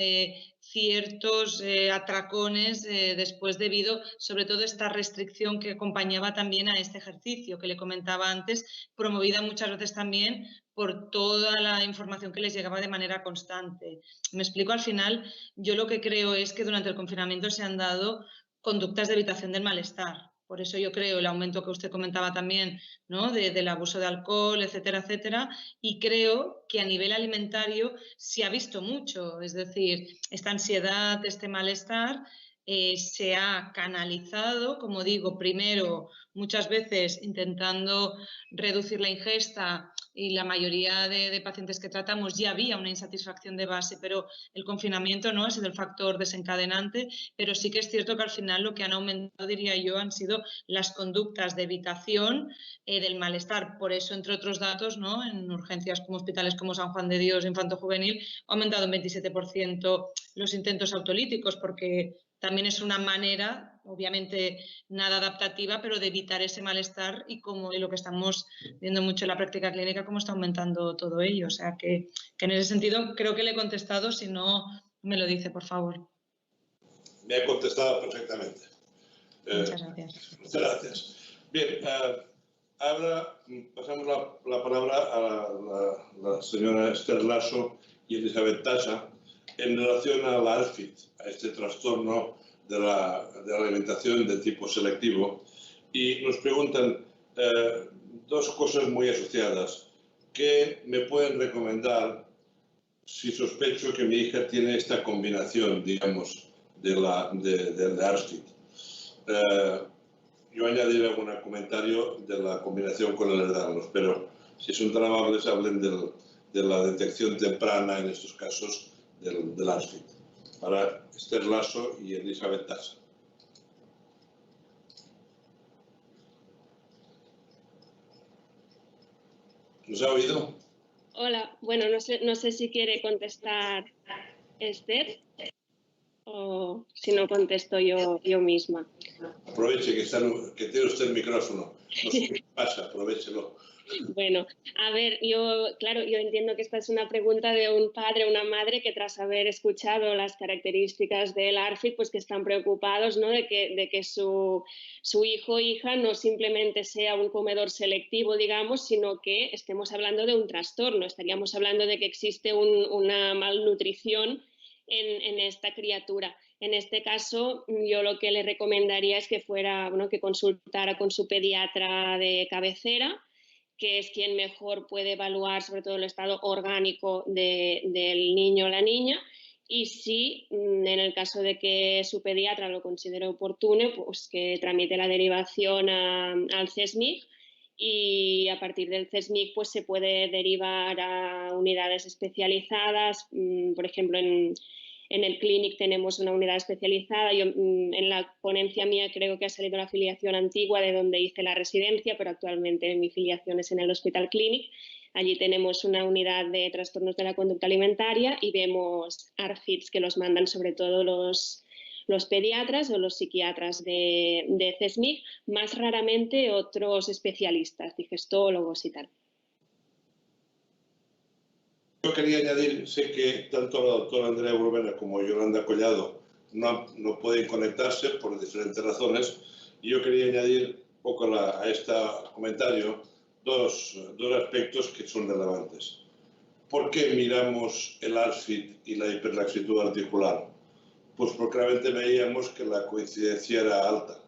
Ciertos atracones después debido, sobre todo, a esta restricción que acompañaba también a este ejercicio que le comentaba antes, promovida muchas veces también por toda la información que les llegaba de manera constante. Me explico, al final, yo lo que creo es que durante el confinamiento se han dado conductas de evitación del malestar. Por eso yo creo el aumento que usted comentaba también, ¿no? Del abuso de alcohol, etcétera, etcétera. Y creo que a nivel alimentario se ha visto mucho. Es decir, esta ansiedad, este malestar, se ha canalizado, como digo, primero muchas veces intentando reducir la ingesta, y la mayoría de pacientes que tratamos ya había una insatisfacción de base, pero el confinamiento no ha sido el factor desencadenante, pero sí que es cierto que al final lo que han aumentado, diría yo, han sido las conductas de evitación del malestar. Por eso, entre otros datos, ¿no?, en urgencias como hospitales como San Juan de Dios, infanto-juvenil, ha aumentado en 27% los intentos autolíticos, porque también es una manera, obviamente nada adaptativa, pero de evitar ese malestar y lo que estamos viendo mucho en la práctica clínica, cómo está aumentando todo ello. O sea que en ese sentido creo que le he contestado, si no me lo dice, por favor. Me ha contestado perfectamente. Muchas gracias. Muchas gracias. Bien, ahora pasamos la palabra a la señora Esther Lasso y Elizabeth Tasa en relación a la ARFID, a este trastorno de la alimentación de tipo selectivo, y nos preguntan dos cosas muy asociadas. ¿Qué me pueden recomendar si sospecho que mi hija tiene esta combinación, digamos, de ARFID? Yo añadiré algún comentario de la combinación con el Ehlers-Danlos, pero si son tan amables, hablen de la detección temprana en estos casos del ARFID. Para Esther Lasso y Elizabeth Tasa. ¿Nos ha oído? Hola, bueno, no sé si quiere contestar Esther o si no contesto yo misma. Aproveche que tiene usted el micrófono. No sé qué pasa, aprovéchelo. Bueno, a ver, yo entiendo que esta es una pregunta de un padre o una madre que tras haber escuchado las características del ARFID, pues que están preocupados, ¿no?, de que su hijo o hija no simplemente sea un comedor selectivo, digamos, sino que estemos hablando de un trastorno. Estaríamos hablando de que existe una malnutrición en esta criatura. En este caso, yo lo que le recomendaría es que que consultara con su pediatra de cabecera, que es quien mejor puede evaluar sobre todo el estado orgánico del niño o la niña, y si en el caso de que su pediatra lo considere oportuno, pues que tramite la derivación al CESMIG, y a partir del CESMIG pues se puede derivar a unidades especializadas. Por ejemplo, en el Clinic tenemos una unidad especializada. Yo, en la ponencia mía creo que ha salido la afiliación antigua de donde hice la residencia, pero actualmente mi filiación es en el Hospital Clinic. Allí tenemos una unidad de trastornos de la conducta alimentaria y vemos ARFIDs que los mandan sobre todo los pediatras o los psiquiatras de CESMIG, más raramente otros especialistas, digestólogos y tal. Yo quería añadir, sé que tanto la doctora Andrea Urbena como Yolanda Collado no pueden conectarse por diferentes razones, y yo quería añadir un poco a este comentario dos aspectos que son relevantes. ¿Por qué miramos el ARFID y la hiperlaxitud articular? Pues porque realmente veíamos que la coincidencia era alta.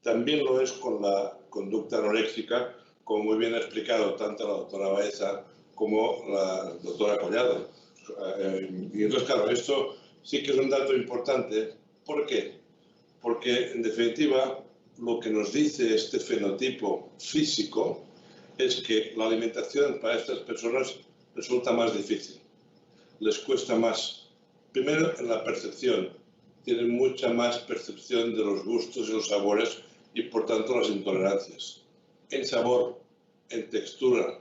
También lo es con la conducta anoréxica, como muy bien ha explicado tanto la doctora Baeza como la doctora Collado. Y entonces, claro, esto sí que es un dato importante. ¿Por qué? Porque, en definitiva, lo que nos dice este fenotipo físico es que la alimentación para estas personas resulta más difícil. Les cuesta más. Primero, en la percepción. Tienen mucha más percepción de los gustos y los sabores y, por tanto, las intolerancias. En sabor, en textura,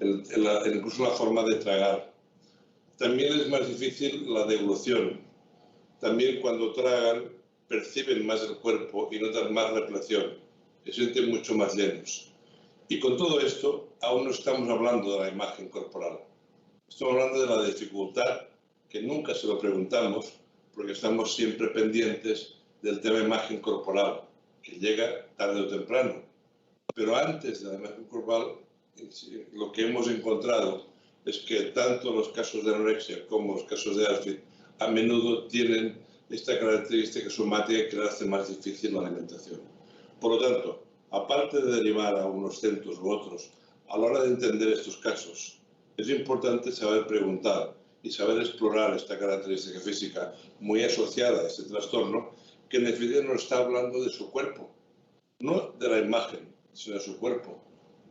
incluso la forma de tragar. También es más difícil la deglución. También cuando tragan perciben más el cuerpo y notan más repleción. Se sienten mucho más llenos. Y con todo esto aún no estamos hablando de la imagen corporal. Estamos hablando de la dificultad, que nunca se lo preguntamos, porque estamos siempre pendientes del tema imagen corporal, que llega tarde o temprano. Pero antes de la imagen corporal, lo que hemos encontrado es que tanto los casos de anorexia como los casos de ARFID a menudo tienen esta característica somática que le hace más difícil la alimentación. Por lo tanto, aparte de derivar a unos centros u otros, a la hora de entender estos casos, es importante saber preguntar y saber explorar esta característica física muy asociada a este trastorno, que en definitiva nos está hablando de su cuerpo, no de la imagen, sino de su cuerpo.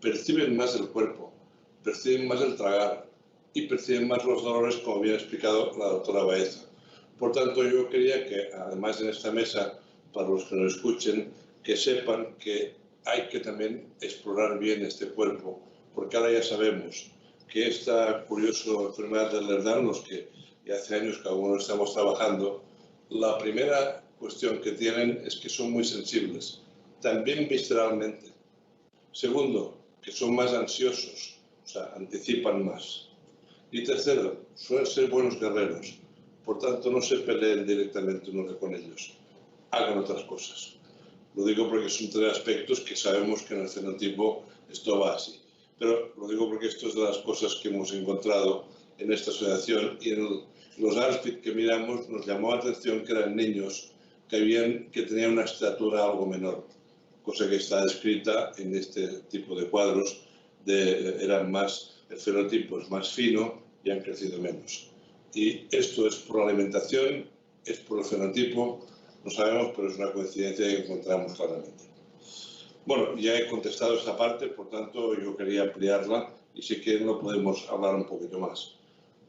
Perciben más el cuerpo, perciben más el tragar y perciben más los dolores, como bien ha explicado la doctora Baeza. Por tanto, yo quería que, además en esta mesa, para los que nos escuchen, que sepan que hay que también explorar bien este cuerpo, porque ahora ya sabemos que esta curiosa enfermedad del Ehlers-Danlos, que ya hace años que algunos estamos trabajando, la primera cuestión que tienen es que son muy sensibles, también visceralmente. Segundo, que son más ansiosos, o sea, anticipan más. Y tercero, suelen ser buenos guerreros, por tanto no se peleen directamente unos con ellos, hagan otras cosas. Lo digo porque son tres aspectos que sabemos que en el fenotipo esto va así. Pero lo digo porque esto es de las cosas que hemos encontrado en esta asociación, y en los ARFID que miramos nos llamó la atención que eran niños que tenían una estatura algo menor, cosa que está descrita en este tipo de cuadros, el fenotipo es más fino y han crecido menos. Y esto es por la alimentación, es por el fenotipo, no sabemos, pero es una coincidencia que encontramos claramente. Bueno, ya he contestado esta parte, por tanto yo quería ampliarla y si quieren lo podemos hablar un poquito más.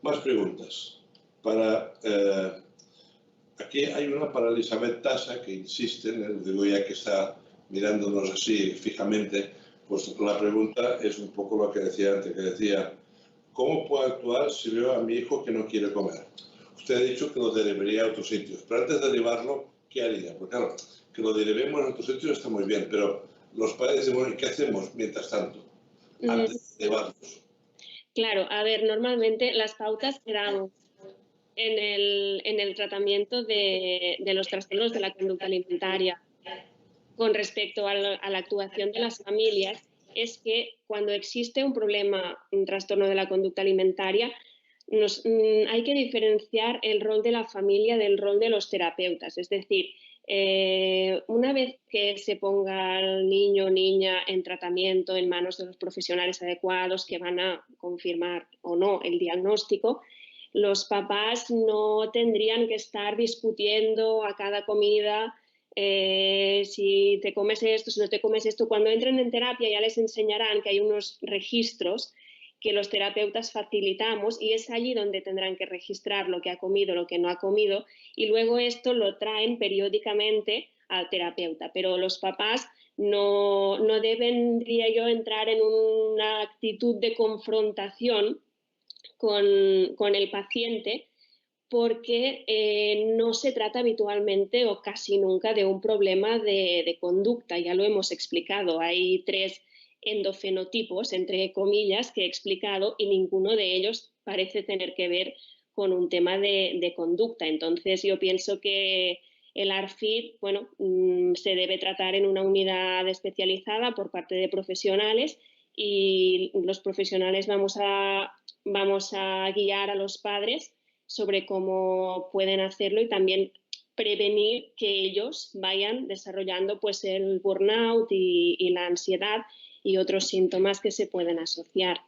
Más preguntas. Aquí hay una para Elizabeth Tasa que insiste, digo ya que está mirándonos así fijamente, pues la pregunta es un poco lo que decía antes, que decía, ¿cómo puedo actuar si veo a mi hijo que no quiere comer? Usted ha dicho que lo derivaría a otros sitios, pero antes de derivarlo, ¿qué haría? Porque claro, que lo derivemos a otros sitios está muy bien, pero los padres dicen, bueno, ¿y qué hacemos mientras tanto? Antes de derivarlos. Claro, a ver, normalmente las pautas que damos en el tratamiento de los trastornos de la conducta alimentaria con respecto a la actuación de las familias es que cuando existe un problema, un trastorno de la conducta alimentaria, hay que diferenciar el rol de la familia del rol de los terapeutas. Es decir, una vez que se ponga el niño o niña en tratamiento en manos de los profesionales adecuados que van a confirmar o no el diagnóstico, los papás no tendrían que estar discutiendo a cada comida si te comes esto, si no te comes esto. Cuando entren en terapia ya les enseñarán que hay unos registros que los terapeutas facilitamos y es allí donde tendrán que registrar lo que ha comido, lo que no ha comido y luego esto lo traen periódicamente al terapeuta. Pero los papás no deben, diría yo, entrar en una actitud de confrontación con el paciente porque no se trata habitualmente o casi nunca de un problema de conducta, ya lo hemos explicado. Hay 3 endofenotipos, entre comillas, que he explicado y ninguno de ellos parece tener que ver con un tema de conducta. Entonces yo pienso que el ARFID, bueno, se debe tratar en una unidad especializada por parte de profesionales y los profesionales vamos a guiar a los padres sobre cómo pueden hacerlo y también prevenir que ellos vayan desarrollando pues el burnout y la ansiedad y otros síntomas que se pueden asociar.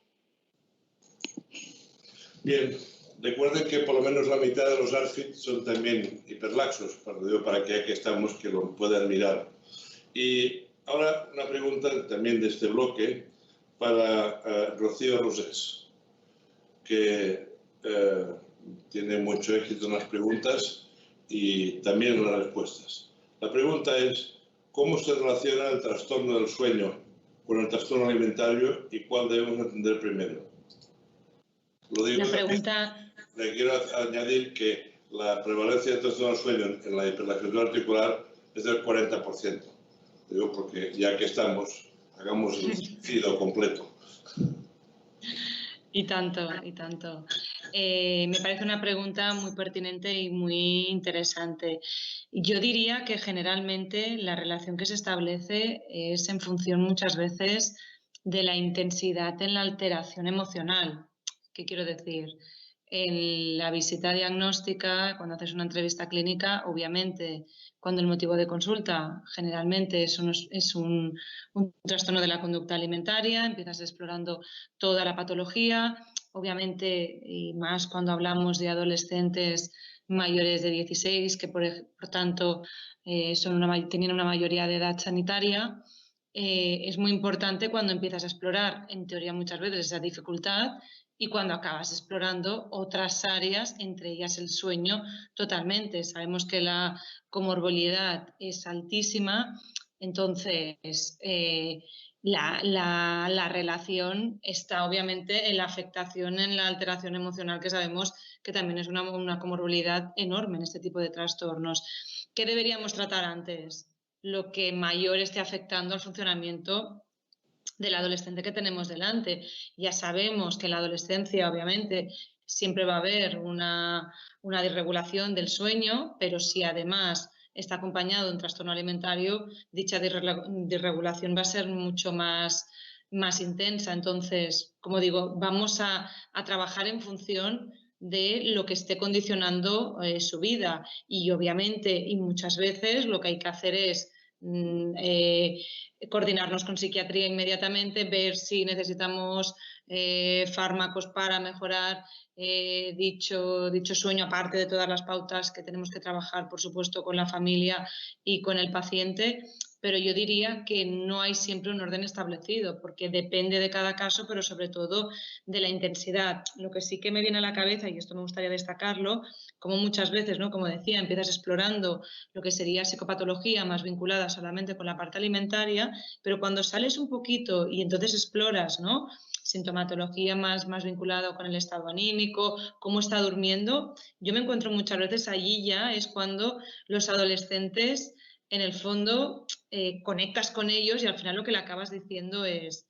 Bien, recuerden que por lo menos la mitad de los ARFID son también hiperlaxos, para que aquí estamos, que lo puedan mirar. Y ahora una pregunta también de este bloque para Rocío Rosés, que tiene mucho éxito en las preguntas y también en las respuestas. La pregunta es, ¿cómo se relaciona el trastorno del sueño con el trastorno alimentario y cuál debemos atender primero? Lo digo, la pregunta... Le quiero añadir que la prevalencia del trastorno del sueño en la hiperlaxitud articular es del 40%. Digo porque ya que estamos, hagamos el fido completo. Y tanto, y tanto. Me parece una pregunta muy pertinente y muy interesante. Yo diría que generalmente la relación que se establece es en función muchas veces de la intensidad en la alteración emocional. ¿Qué quiero decir? En la visita diagnóstica, cuando haces una entrevista clínica, obviamente, cuando el motivo de consulta generalmente es un trastorno de la conducta alimentaria, empiezas explorando toda la patología obviamente, y más cuando hablamos de adolescentes mayores de 16, que por tanto tienen una mayoría de edad sanitaria, es muy importante cuando empiezas a explorar, en teoría muchas veces, esa dificultad y cuando acabas explorando otras áreas, entre ellas el sueño totalmente. Sabemos que la comorbilidad es altísima, entonces la relación está obviamente en la afectación, en la alteración emocional, que sabemos que también es una comorbilidad enorme en este tipo de trastornos. ¿Qué deberíamos tratar antes? Lo que mayor esté afectando al funcionamiento del adolescente que tenemos delante. Ya sabemos que en la adolescencia, obviamente, siempre va a haber una disregulación del sueño, pero si además está acompañado de un trastorno alimentario, dicha disregulación va a ser mucho más intensa. Entonces, como digo, vamos a trabajar en función de lo que esté condicionando su vida y obviamente y muchas veces lo que hay que hacer es coordinarnos con psiquiatría inmediatamente, ver si necesitamos fármacos para mejorar dicho sueño, aparte de todas las pautas que tenemos que trabajar, por supuesto, con la familia y con el paciente. Pero yo diría que no hay siempre un orden establecido, porque depende de cada caso, pero sobre todo de la intensidad. Lo que sí que me viene a la cabeza, y esto me gustaría destacarlo, como muchas veces, ¿no? Como decía, empiezas explorando lo que sería psicopatología más vinculada solamente con la parte alimentaria, pero cuando sales un poquito y entonces exploras, ¿no?, sintomatología más vinculada con el estado anímico, cómo está durmiendo, yo me encuentro muchas veces allí ya es cuando los adolescentes, en el fondo, conectas con ellos y al final lo que le acabas diciendo es,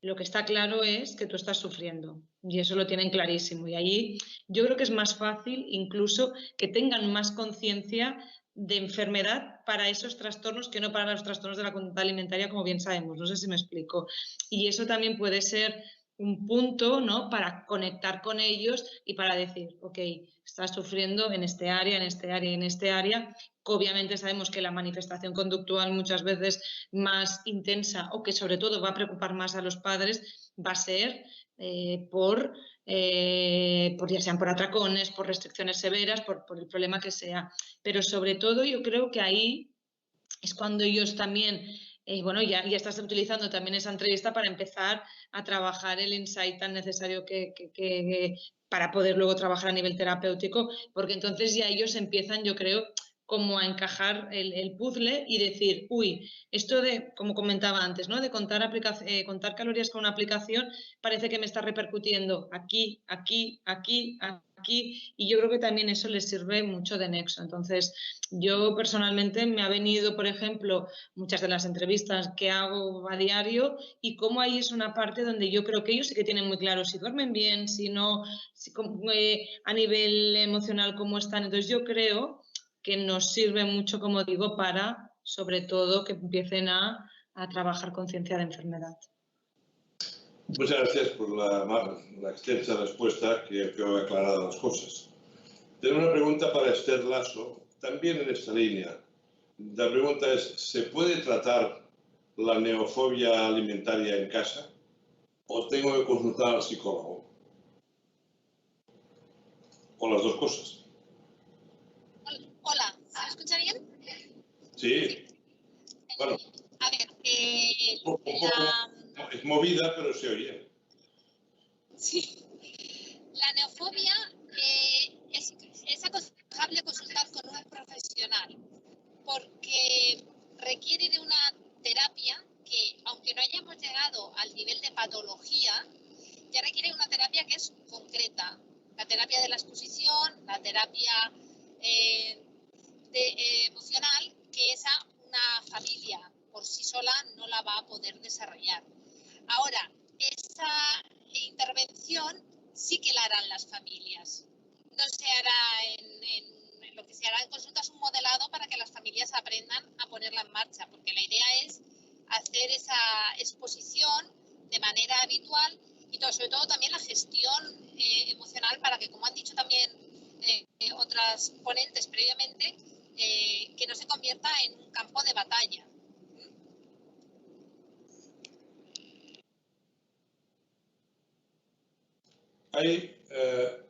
lo que está claro es que tú estás sufriendo y eso lo tienen clarísimo. Y ahí yo creo que es más fácil incluso que tengan más conciencia de enfermedad para esos trastornos que no para los trastornos de la conducta alimentaria, como bien sabemos. No sé si me explico. Y eso también puede ser un punto, ¿no?, para conectar con ellos y para decir, ok, estás sufriendo en este área, en este área y en este área. Obviamente sabemos que la manifestación conductual muchas veces más intensa o que sobre todo va a preocupar más a los padres va a ser por ya sean por atracones, por restricciones severas, por el problema que sea. Pero sobre todo yo creo que ahí es cuando ellos también, bueno, ya estás utilizando también esa entrevista para empezar a trabajar el insight tan necesario para poder luego trabajar a nivel terapéutico, porque entonces ya ellos empiezan, yo creo, como a encajar el puzzle y decir, uy, esto de, como comentaba antes, ¿no?, de contar calorías con una aplicación parece que me está repercutiendo aquí, aquí, aquí, aquí, y yo creo que también eso les sirve mucho de nexo. Entonces, yo personalmente me ha venido, por ejemplo, muchas de las entrevistas que hago a diario y cómo ahí es una parte donde yo creo que ellos sí que tienen muy claro si duermen bien, si no, a nivel emocional cómo están. Entonces, yo creo que nos sirve mucho, como digo, para, sobre todo, que empiecen a trabajar conciencia de enfermedad. Muchas gracias por la extensa respuesta que ha aclarado las cosas. Tengo una pregunta para Esther Lasso, también en esta línea. La pregunta es, ¿se puede tratar la neofobia alimentaria en casa o tengo que consultar al psicólogo? O las dos cosas. Hola, ¿se me escucha bien? Sí. Bueno. A ver, es movida, pero se oye. Sí. La neofobia es aconsejable consultar con un profesional porque requiere de una terapia que, aunque no hayamos llegado al nivel de patología, ya requiere una terapia que es concreta. La terapia de la exposición, la terapia emocional, que una familia por sí sola no la va a poder desarrollar. Ahora, esa intervención sí que la harán las familias. No se hará lo que se hará en consulta es un modelado para que las familias aprendan a ponerla en marcha, porque la idea es hacer esa exposición de manera habitual y sobre todo también la gestión emocional para que, como han dicho también otras ponentes previamente, que no se convierta en un campo de batalla.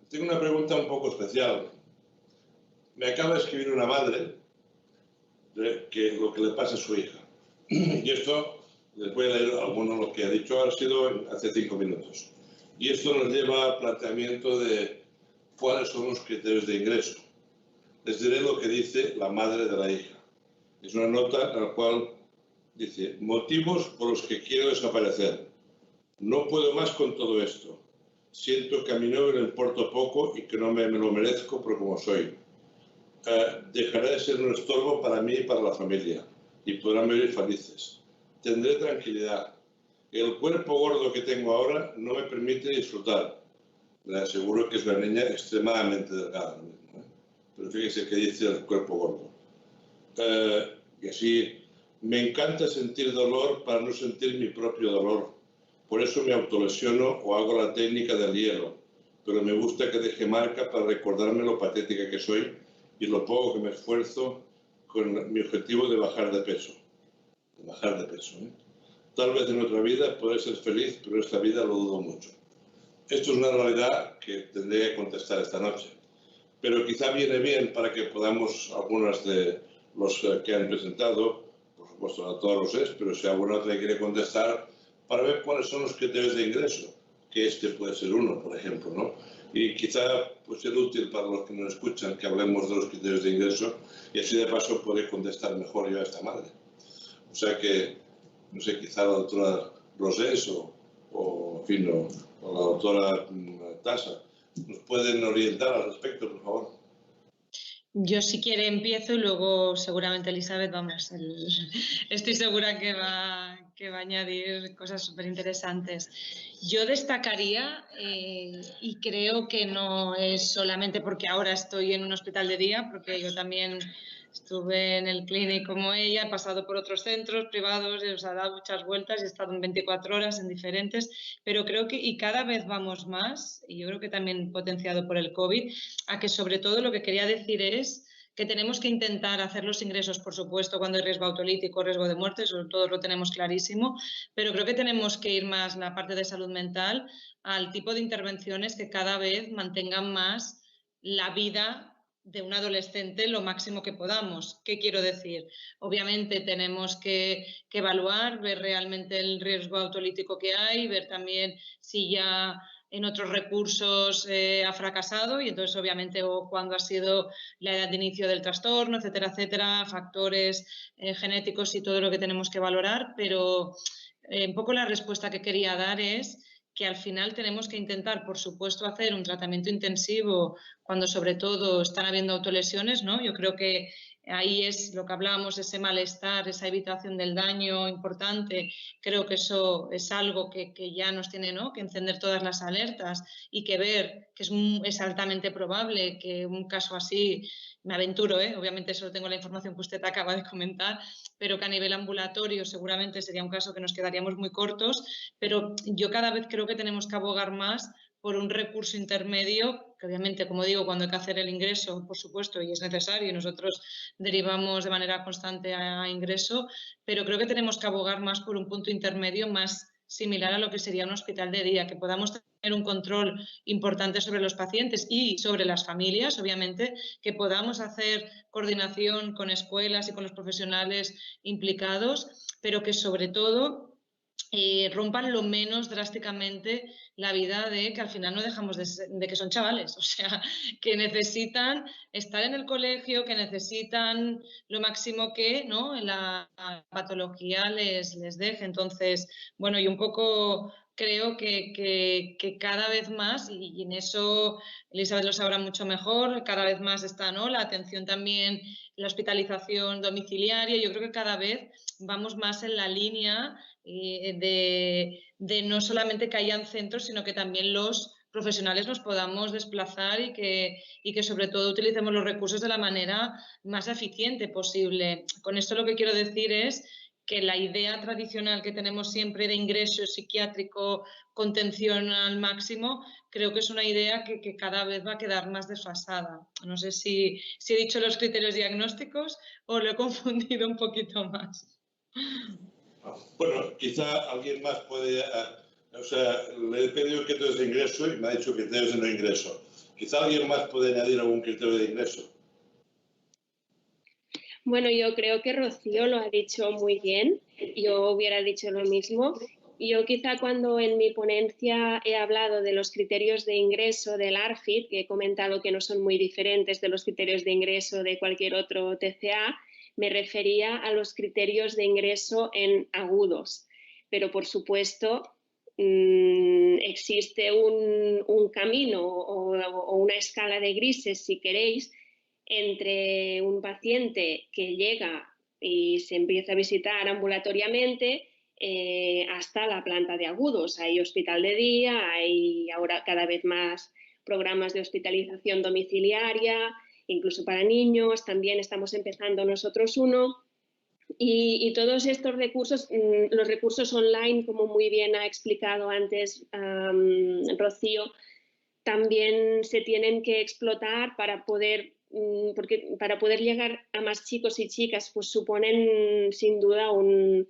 Tengo una pregunta un poco especial. Me acaba de escribir una madre que lo que le pasa a su hija. Y esto, les voy a leer alguno de lo que ha dicho, ha sido hace 5 minutos. Y esto nos lleva al planteamiento de cuáles son los criterios de ingreso. Les diré lo que dice la madre de la hija. Es una nota en la cual dice: motivos por los que quiero desaparecer. No puedo más con todo esto. Siento que a mi novio le importo poco y que no me lo merezco por como soy. Dejaré de ser un estorbo para mí y para la familia y podrán vivir felices. Tendré tranquilidad. El cuerpo gordo que tengo ahora no me permite disfrutar. Le aseguro que es una niña extremadamente delgada, ¿no? Pero fíjese que dice el cuerpo gordo. Y así, me encanta sentir dolor para no sentir mi propio dolor. Por eso me autolesiono o hago la técnica del hielo. Pero me gusta que deje marca para recordarme lo patética que soy y lo poco que me esfuerzo con mi objetivo de bajar de peso. Tal vez en otra vida podré ser feliz, pero esta vida lo dudo mucho. Esto es una realidad que tendré que contestar esta noche. Pero quizá viene bien para que podamos, algunas de los que han presentado, por supuesto a todos los es, pero si alguna otra quiere contestar, para ver cuáles son los criterios de ingreso, que este puede ser uno, por ejemplo, ¿no? Y quizá pues, sea útil para los que nos escuchan que hablemos de los criterios de ingreso y así de paso poder contestar mejor yo a esta madre. O sea que, no sé, quizá la doctora Rosés o en fin, o la doctora Tasa nos pueden orientar al respecto, por favor. Yo si quiere empiezo y luego seguramente Elizabeth, vamos, estoy segura que va a añadir cosas súper interesantes. Yo destacaría, y creo que no es solamente porque ahora estoy en un hospital de día, porque yo también estuve en el Clinic como ella, he pasado por otros centros privados, os ha dado muchas vueltas y he estado en 24 horas en diferentes, pero creo que, y cada vez vamos más, y yo creo que también potenciado por el COVID, a que sobre todo lo que quería decir es que tenemos que intentar hacer los ingresos, por supuesto, cuando hay riesgo autolítico, riesgo de muerte, eso todos lo tenemos clarísimo, pero creo que tenemos que ir más en la parte de salud mental al tipo de intervenciones que cada vez mantengan más la vida de un adolescente lo máximo que podamos. ¿Qué quiero decir? Obviamente tenemos que evaluar, ver realmente el riesgo autolítico que hay, ver también si ya en otros recursos ha fracasado y entonces obviamente o cuando ha sido la edad de inicio del trastorno, etcétera, etcétera, factores genéticos y todo lo que tenemos que valorar, pero un poco la respuesta que quería dar es que al final tenemos que intentar, por supuesto, hacer un tratamiento intensivo cuando sobre todo están habiendo autolesiones, ¿no? Yo creo que ahí es lo que hablábamos, ese malestar, esa evitación del daño importante. Creo que eso es algo que ya nos tiene, ¿no?, que encender todas las alertas y que ver que es altamente probable que un caso así, me aventuro, obviamente solo tengo la información que usted acaba de comentar, pero que a nivel ambulatorio seguramente sería un caso que nos quedaríamos muy cortos, pero yo cada vez creo que tenemos que abogar más por un recurso intermedio, que obviamente, como digo, cuando hay que hacer el ingreso, por supuesto, y es necesario, y nosotros derivamos de manera constante a ingreso, pero creo que tenemos que abogar más por un punto intermedio más similar a lo que sería un hospital de día, que podamos tener un control importante sobre los pacientes y sobre las familias, obviamente, que podamos hacer coordinación con escuelas y con los profesionales implicados, pero que sobre todo rompan lo menos drásticamente la vida de que al final no dejamos de que son chavales, o sea, que necesitan estar en el colegio, que necesitan lo máximo que, ¿no?, la patología les deje. Entonces, bueno, y un poco creo que cada vez más, y en eso Elizabeth lo sabrá mucho mejor, cada vez más está, ¿no?, la atención también, la hospitalización domiciliaria. Yo creo que cada vez vamos más en la línea de no solamente que hayan centros, sino que también los profesionales nos podamos desplazar y que sobre todo utilicemos los recursos de la manera más eficiente posible. Con esto lo que quiero decir es que la idea tradicional que tenemos siempre de ingreso psiquiátrico, contención al máximo, creo que es una idea que cada vez va a quedar más desfasada. No sé si he dicho los criterios diagnósticos o lo he confundido un poquito más. Bueno, quizá alguien más puede O sea, le he pedido criterios de ingreso y me ha dicho criterios de no ingreso. Quizá alguien más puede añadir algún criterio de ingreso. Bueno, yo creo que Rocío lo ha dicho muy bien. Yo hubiera dicho lo mismo. Yo quizá cuando en mi ponencia he hablado de los criterios de ingreso del ARFID, que he comentado que no son muy diferentes de los criterios de ingreso de cualquier otro TCA, me refería a los criterios de ingreso en agudos. Pero, por supuesto, existe un camino o una escala de grises, si queréis, entre un paciente que llega y se empieza a visitar ambulatoriamente hasta la planta de agudos. Hay hospital de día, hay ahora cada vez más programas de hospitalización domiciliaria, incluso para niños. También estamos empezando nosotros uno. Y todos estos recursos, los recursos online, como muy bien ha explicado antes Rocío, también se tienen que explotar para poder, porque para poder llegar a más chicos y chicas, pues suponen sin duda un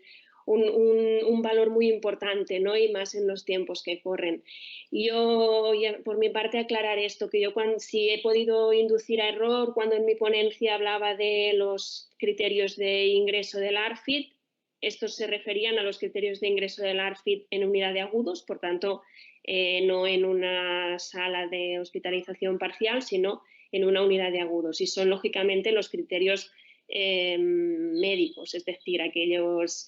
valor muy importante, ¿no? Y más en los tiempos que corren. Yo, por mi parte, aclarar esto, que yo si he podido inducir a error cuando en mi ponencia hablaba de los criterios de ingreso del ARFID, estos se referían a los criterios de ingreso del ARFID en unidad de agudos, por tanto, no en una sala de hospitalización parcial, sino en una unidad de agudos. Y son, lógicamente, los criterios médicos, es decir, aquellas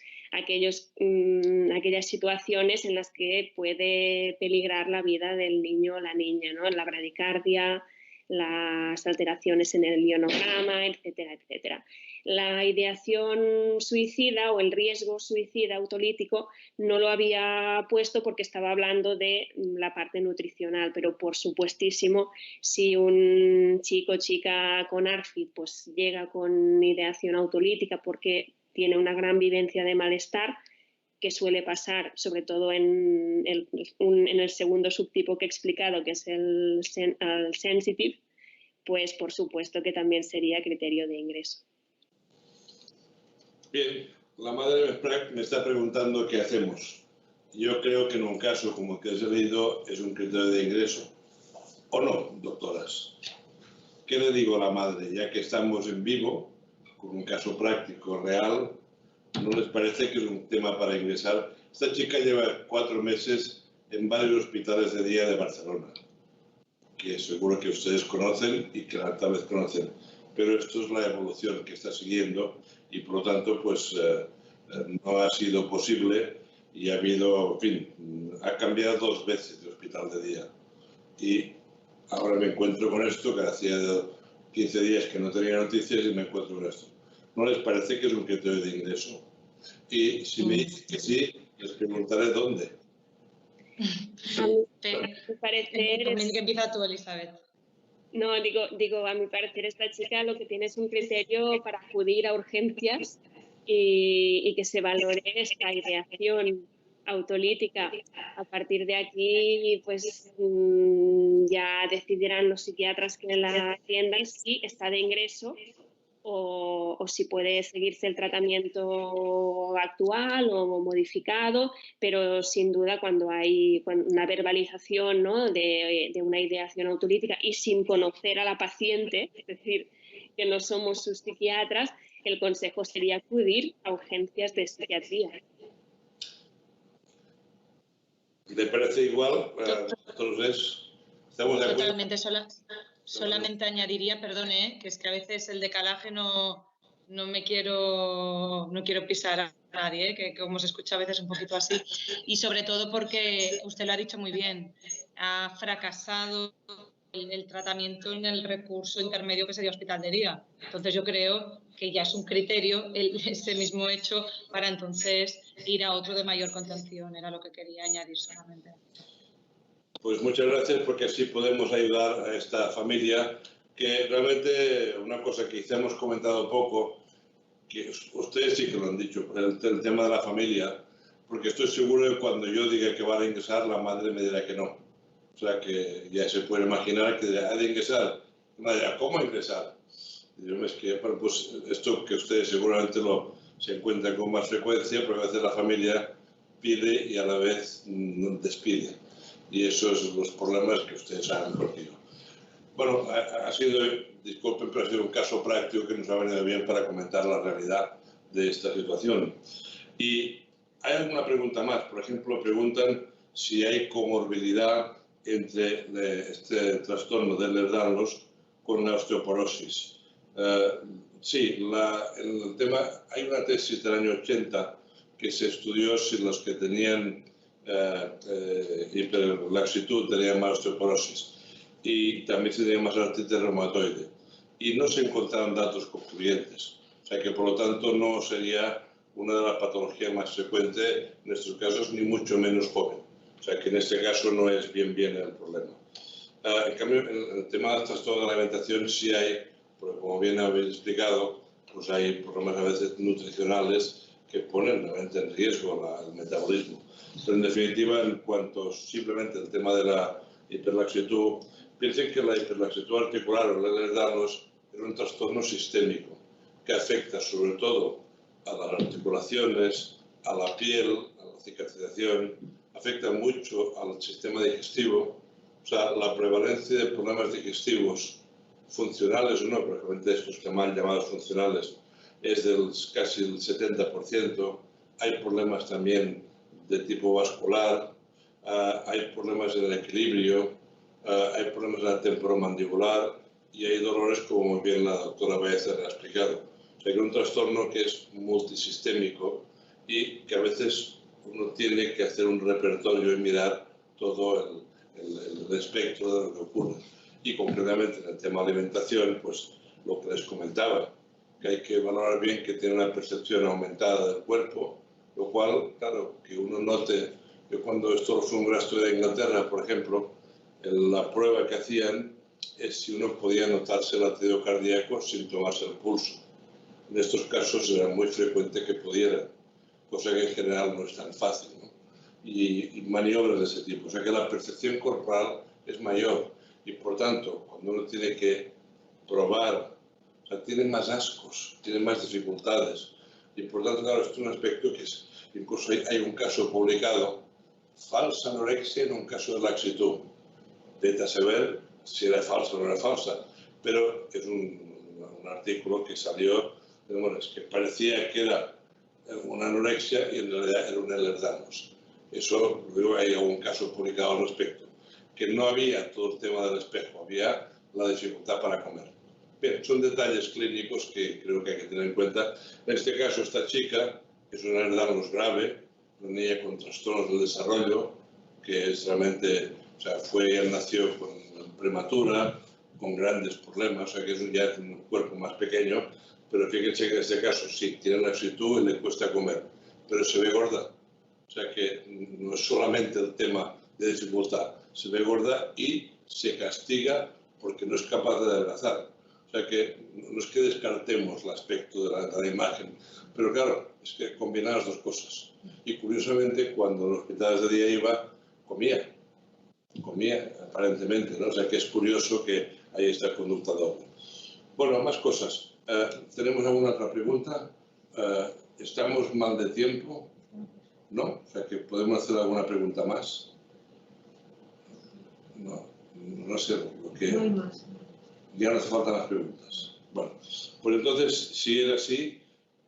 situaciones en las que puede peligrar la vida del niño o la niña, ¿no? La bradicardia, las alteraciones en el ionograma, etcétera, etcétera. La ideación suicida o el riesgo suicida autolítico no lo había puesto porque estaba hablando de la parte nutricional, pero por supuestísimo, si un chico o chica con ARFID pues llega con ideación autolítica porque tiene una gran vivencia de malestar, que suele pasar sobre todo en el segundo subtipo que he explicado, que es el sensitive, pues por supuesto que también sería criterio de ingreso. Bien, la madre me está preguntando qué hacemos. Yo creo que en un caso como el que os he leído es un criterio de ingreso. ¿O no, doctoras? ¿Qué le digo a la madre? Ya que estamos en vivo, con un caso práctico real, ¿no les parece que es un tema para ingresar? Esta chica lleva 4 meses en varios hospitales de día de Barcelona, que seguro que ustedes conocen y que tal vez conocen. Pero esto es la evolución que está siguiendo y, por lo tanto, pues no ha sido posible y ha habido, en fin, ha cambiado 2 veces de hospital de día. Y ahora me encuentro con esto, que hacía 15 días que no tenía noticias y me encuentro con esto. ¿No les parece que es un criterio de ingreso? Y si me dicen que sí, les preguntaré dónde. A mi parecer... Empieza tú, Elizabeth. No, digo, a mi parecer esta chica lo que tiene es un criterio para acudir a urgencias y que se valore esta ideación autolítica. A partir de aquí, pues ya decidirán los psiquiatras que la atiendan si está de ingreso o si puede seguirse el tratamiento actual o modificado, pero sin duda cuando hay una verbalización, ¿no?, de una ideación autolítica y sin conocer a la paciente, es decir, que no somos sus psiquiatras, el consejo sería acudir a urgencias de psiquiatría. ¿Le parece igual? Entonces, ¿estamos de acuerdo? Totalmente. Solamente añadiría, perdone, que es que a veces el decalaje no quiero pisar a nadie, que como se escucha a veces un poquito así. Y sobre todo porque usted lo ha dicho muy bien, ha fracasado el tratamiento en el recurso intermedio que sería hospital de día. Entonces yo creo que ya es un criterio ese mismo hecho para entonces ir a otro de mayor contención. Era lo que quería añadir solamente. Pues muchas gracias, porque así podemos ayudar a esta familia, que realmente una cosa que quizá hemos comentado poco, que ustedes sí que lo han dicho, el tema de la familia, porque estoy seguro de que cuando yo diga que va a ingresar, la madre me dirá que no. O sea que ya se puede imaginar que ha de ingresar. Vaya, ¿cómo ingresar? Y yo, es que, bueno, pues esto que ustedes seguramente se encuentran con más frecuencia, porque a veces la familia pide y a la vez despide. Y esos son los problemas que ustedes saben mejor que yo. Bueno, ha sido, disculpen, pero ha sido un caso práctico que nos ha venido bien para comentar la realidad de esta situación. Y hay alguna pregunta más. Por ejemplo, preguntan si hay comorbilidad entre este trastorno de Ehlers-Danlos con la osteoporosis. Sí, el tema, hay una tesis del año 80 que se estudió si los que tenían hiperlaxitud tenían más osteoporosis y también se tenía más artritis reumatoide. Y no se encontraron datos concluyentes. O sea que, por lo tanto, no sería una de las patologías más frecuentes en estos casos, ni mucho menos joven. O sea que en este caso no es bien el problema. En cambio, en el tema del trastorno de la alimentación sí hay, porque como bien habéis explicado, pues hay problemas a veces nutricionales que ponen realmente en riesgo el metabolismo. Pero en definitiva, en cuanto simplemente al tema de la hiperlaxitud, piensen que la hiperlaxitud articular o el Ehlers-Danlos es un trastorno sistémico que afecta sobre todo a las articulaciones, a la piel, a la cicatrización, afecta mucho al sistema digestivo. O sea, la prevalencia de problemas digestivos funcionales o no, probablemente estos que mal llamados funcionales, es casi el 70%. Hay problemas también de tipo vascular, hay problemas en el equilibrio, hay problemas en la temporomandibular y hay dolores, como muy bien la doctora Baeza ha explicado. O sea, que es un trastorno que es multisistémico y que a veces uno tiene que hacer un repertorio y mirar todo el espectro de lo que ocurre. Y concretamente en el tema alimentación, pues lo que les comentaba, que hay que valorar bien que tiene una percepción aumentada del cuerpo, lo cual, claro, que uno note, que cuando esto fue un gran estudio de Inglaterra, por ejemplo, la prueba que hacían es si uno podía notarse el latido cardíaco sin tomarse el pulso. En estos casos era muy frecuente que pudieran, cosa que en general no es tan fácil, ¿no? Y maniobras de ese tipo. O sea que la percepción corporal es mayor y, por tanto, cuando uno tiene que probar, o sea, tiene más ascos, tiene más dificultades. Y, por tanto, claro, esto es un aspecto que es, incluso hay un caso publicado, falsa anorexia en un caso de laxitud. Vete a saber si era falsa o no era falsa, pero es un artículo que salió, bueno, es que parecía que era una anorexia y en realidad era un Ehlers-Danlos. Eso, luego hay algún caso publicado al respecto, que no había todo el tema del espejo, había la dificultad para comer. Bien, son detalles clínicos que creo que hay que tener en cuenta. En este caso, esta chica es un Ehlers-Danlos grave, una niña con trastornos del desarrollo, que es realmente, o sea, nació prematura, con grandes problemas, o sea, que es ya un cuerpo más pequeño, pero fíjense que en este caso sí, tiene laxitud y le cuesta comer, pero se ve gorda. O sea que no es solamente el tema de dificultad, se ve gorda y se castiga porque no es capaz de adelgazar. O sea que no es que descartemos el aspecto de la imagen, pero claro, es que combinan las dos cosas. Y curiosamente, cuando en los hospitales de día iba, comía aparentemente, ¿no? O sea que es curioso que haya esta conducta doble. Bueno, más cosas. ¿Tenemos alguna otra pregunta? ¿Estamos mal de tiempo? ¿No? O sea que podemos hacer alguna pregunta más. No sé lo que... No hay más. Ya no hace falta más preguntas. Bueno, pues entonces, si es así,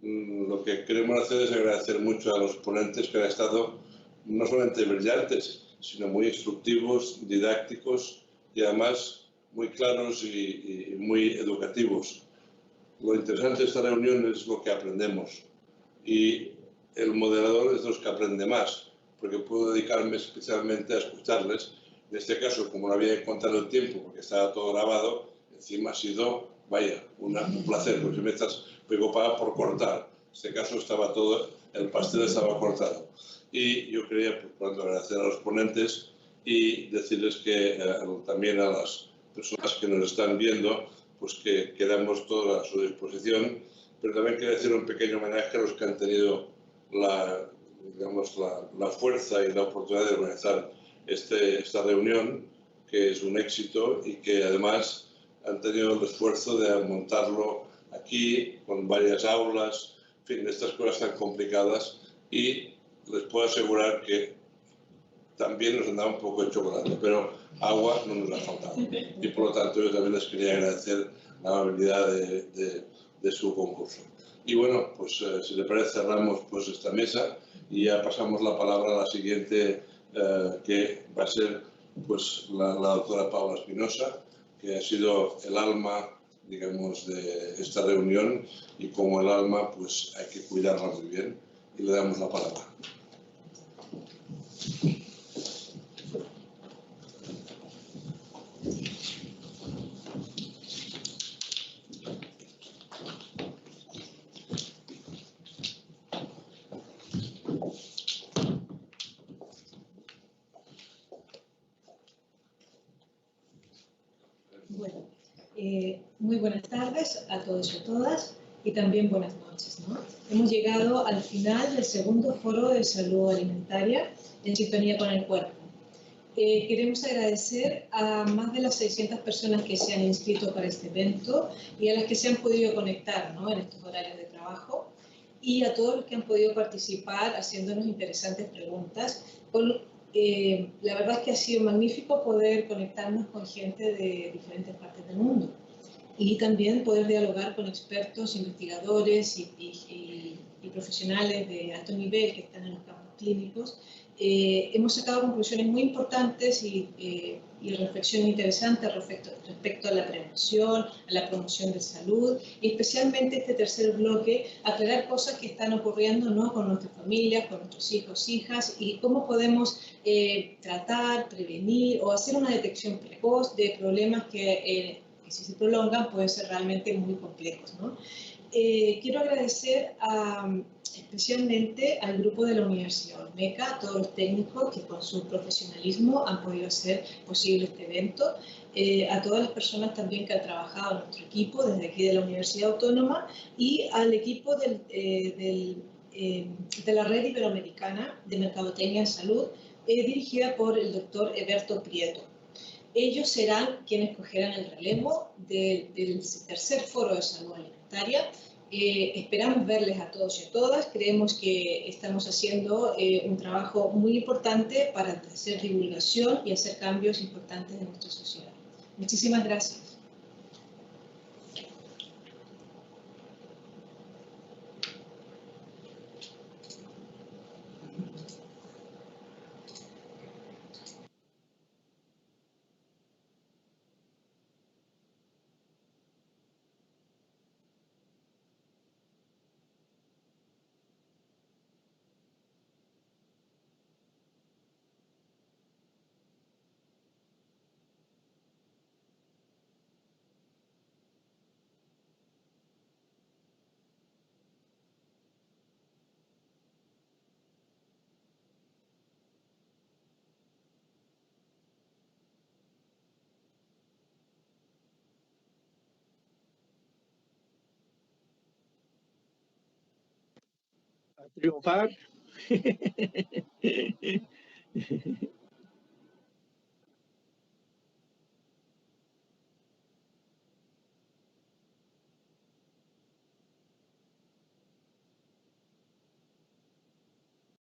lo que queremos hacer es agradecer mucho a los ponentes que han estado no solamente brillantes, sino muy instructivos, didácticos y además muy claros y muy educativos. Lo interesante de esta reunión es lo que aprendemos y el moderador es de los que aprende más, porque puedo dedicarme especialmente a escucharles. En este caso, como no había encontrado el tiempo, porque estaba todo grabado, encima ha sido, vaya, un placer, porque me estás preocupada por cortar. En este caso estaba todo, el pastel estaba cortado. Y yo quería, por tanto, agradecer a los ponentes y decirles que también a las personas que nos están viendo, pues que quedamos todos a su disposición, pero también quería hacer un pequeño homenaje a los que han tenido la fuerza y la oportunidad de organizar esta reunión, que es un éxito y que además han tenido el esfuerzo de montarlo aquí con varias aulas, en fin, estas cosas tan complicadas y les puedo asegurar que también nos han dado un poco de chocolate, pero agua no nos ha faltado. Y por lo tanto yo también les quería agradecer la amabilidad de su concurso. Y bueno, pues si le parece cerramos pues esta mesa y ya pasamos la palabra a la siguiente, que va a ser pues la doctora Paula Espinosa, que ha sido el alma, digamos, de esta reunión, y como el alma pues hay que cuidarla muy bien, y le damos la palabra. Bueno, muy buenas tardes a todos y a todas y también buenas noches, ¿no? Hemos llegado al final del segundo foro de salud alimentaria en sintonía con el cuerpo. Queremos agradecer a más de las 600 personas que se han inscrito para este evento y a las que se han podido conectar, ¿no?, en estos horarios de trabajo, y a todos los que han podido participar haciéndonos interesantes preguntas. La verdad es que ha sido magnífico poder conectarnos con gente de diferentes partes del mundo y también poder dialogar con expertos, investigadores y profesionales de alto nivel que están en los campos clínicos. Hemos sacado conclusiones muy importantes y reflexiones interesantes respecto a la prevención, a la promoción de salud, y especialmente este tercer bloque, aclarar cosas que están ocurriendo, ¿no?, con nuestras familias, con nuestros hijos, hijas, y cómo podemos tratar, prevenir o hacer una detección precoz de problemas que si se prolongan pueden ser realmente muy complejos, ¿no? Quiero agradecer especialmente al grupo de la Universidad Olmeca, a todos los técnicos que con su profesionalismo han podido hacer posible este evento, a todas las personas también que han trabajado en nuestro equipo desde aquí de la Universidad Autónoma, y al equipo de la Red Iberoamericana de Mercadotecnia en Salud, dirigida por el doctor Eberto Prieto. Ellos serán quienes cogerán el relevo del tercer foro de salud alimentaria. Esperamos verles a todos y a todas. Creemos que estamos haciendo un trabajo muy importante para hacer divulgación y hacer cambios importantes en nuestra sociedad. Muchísimas gracias. Triunfar.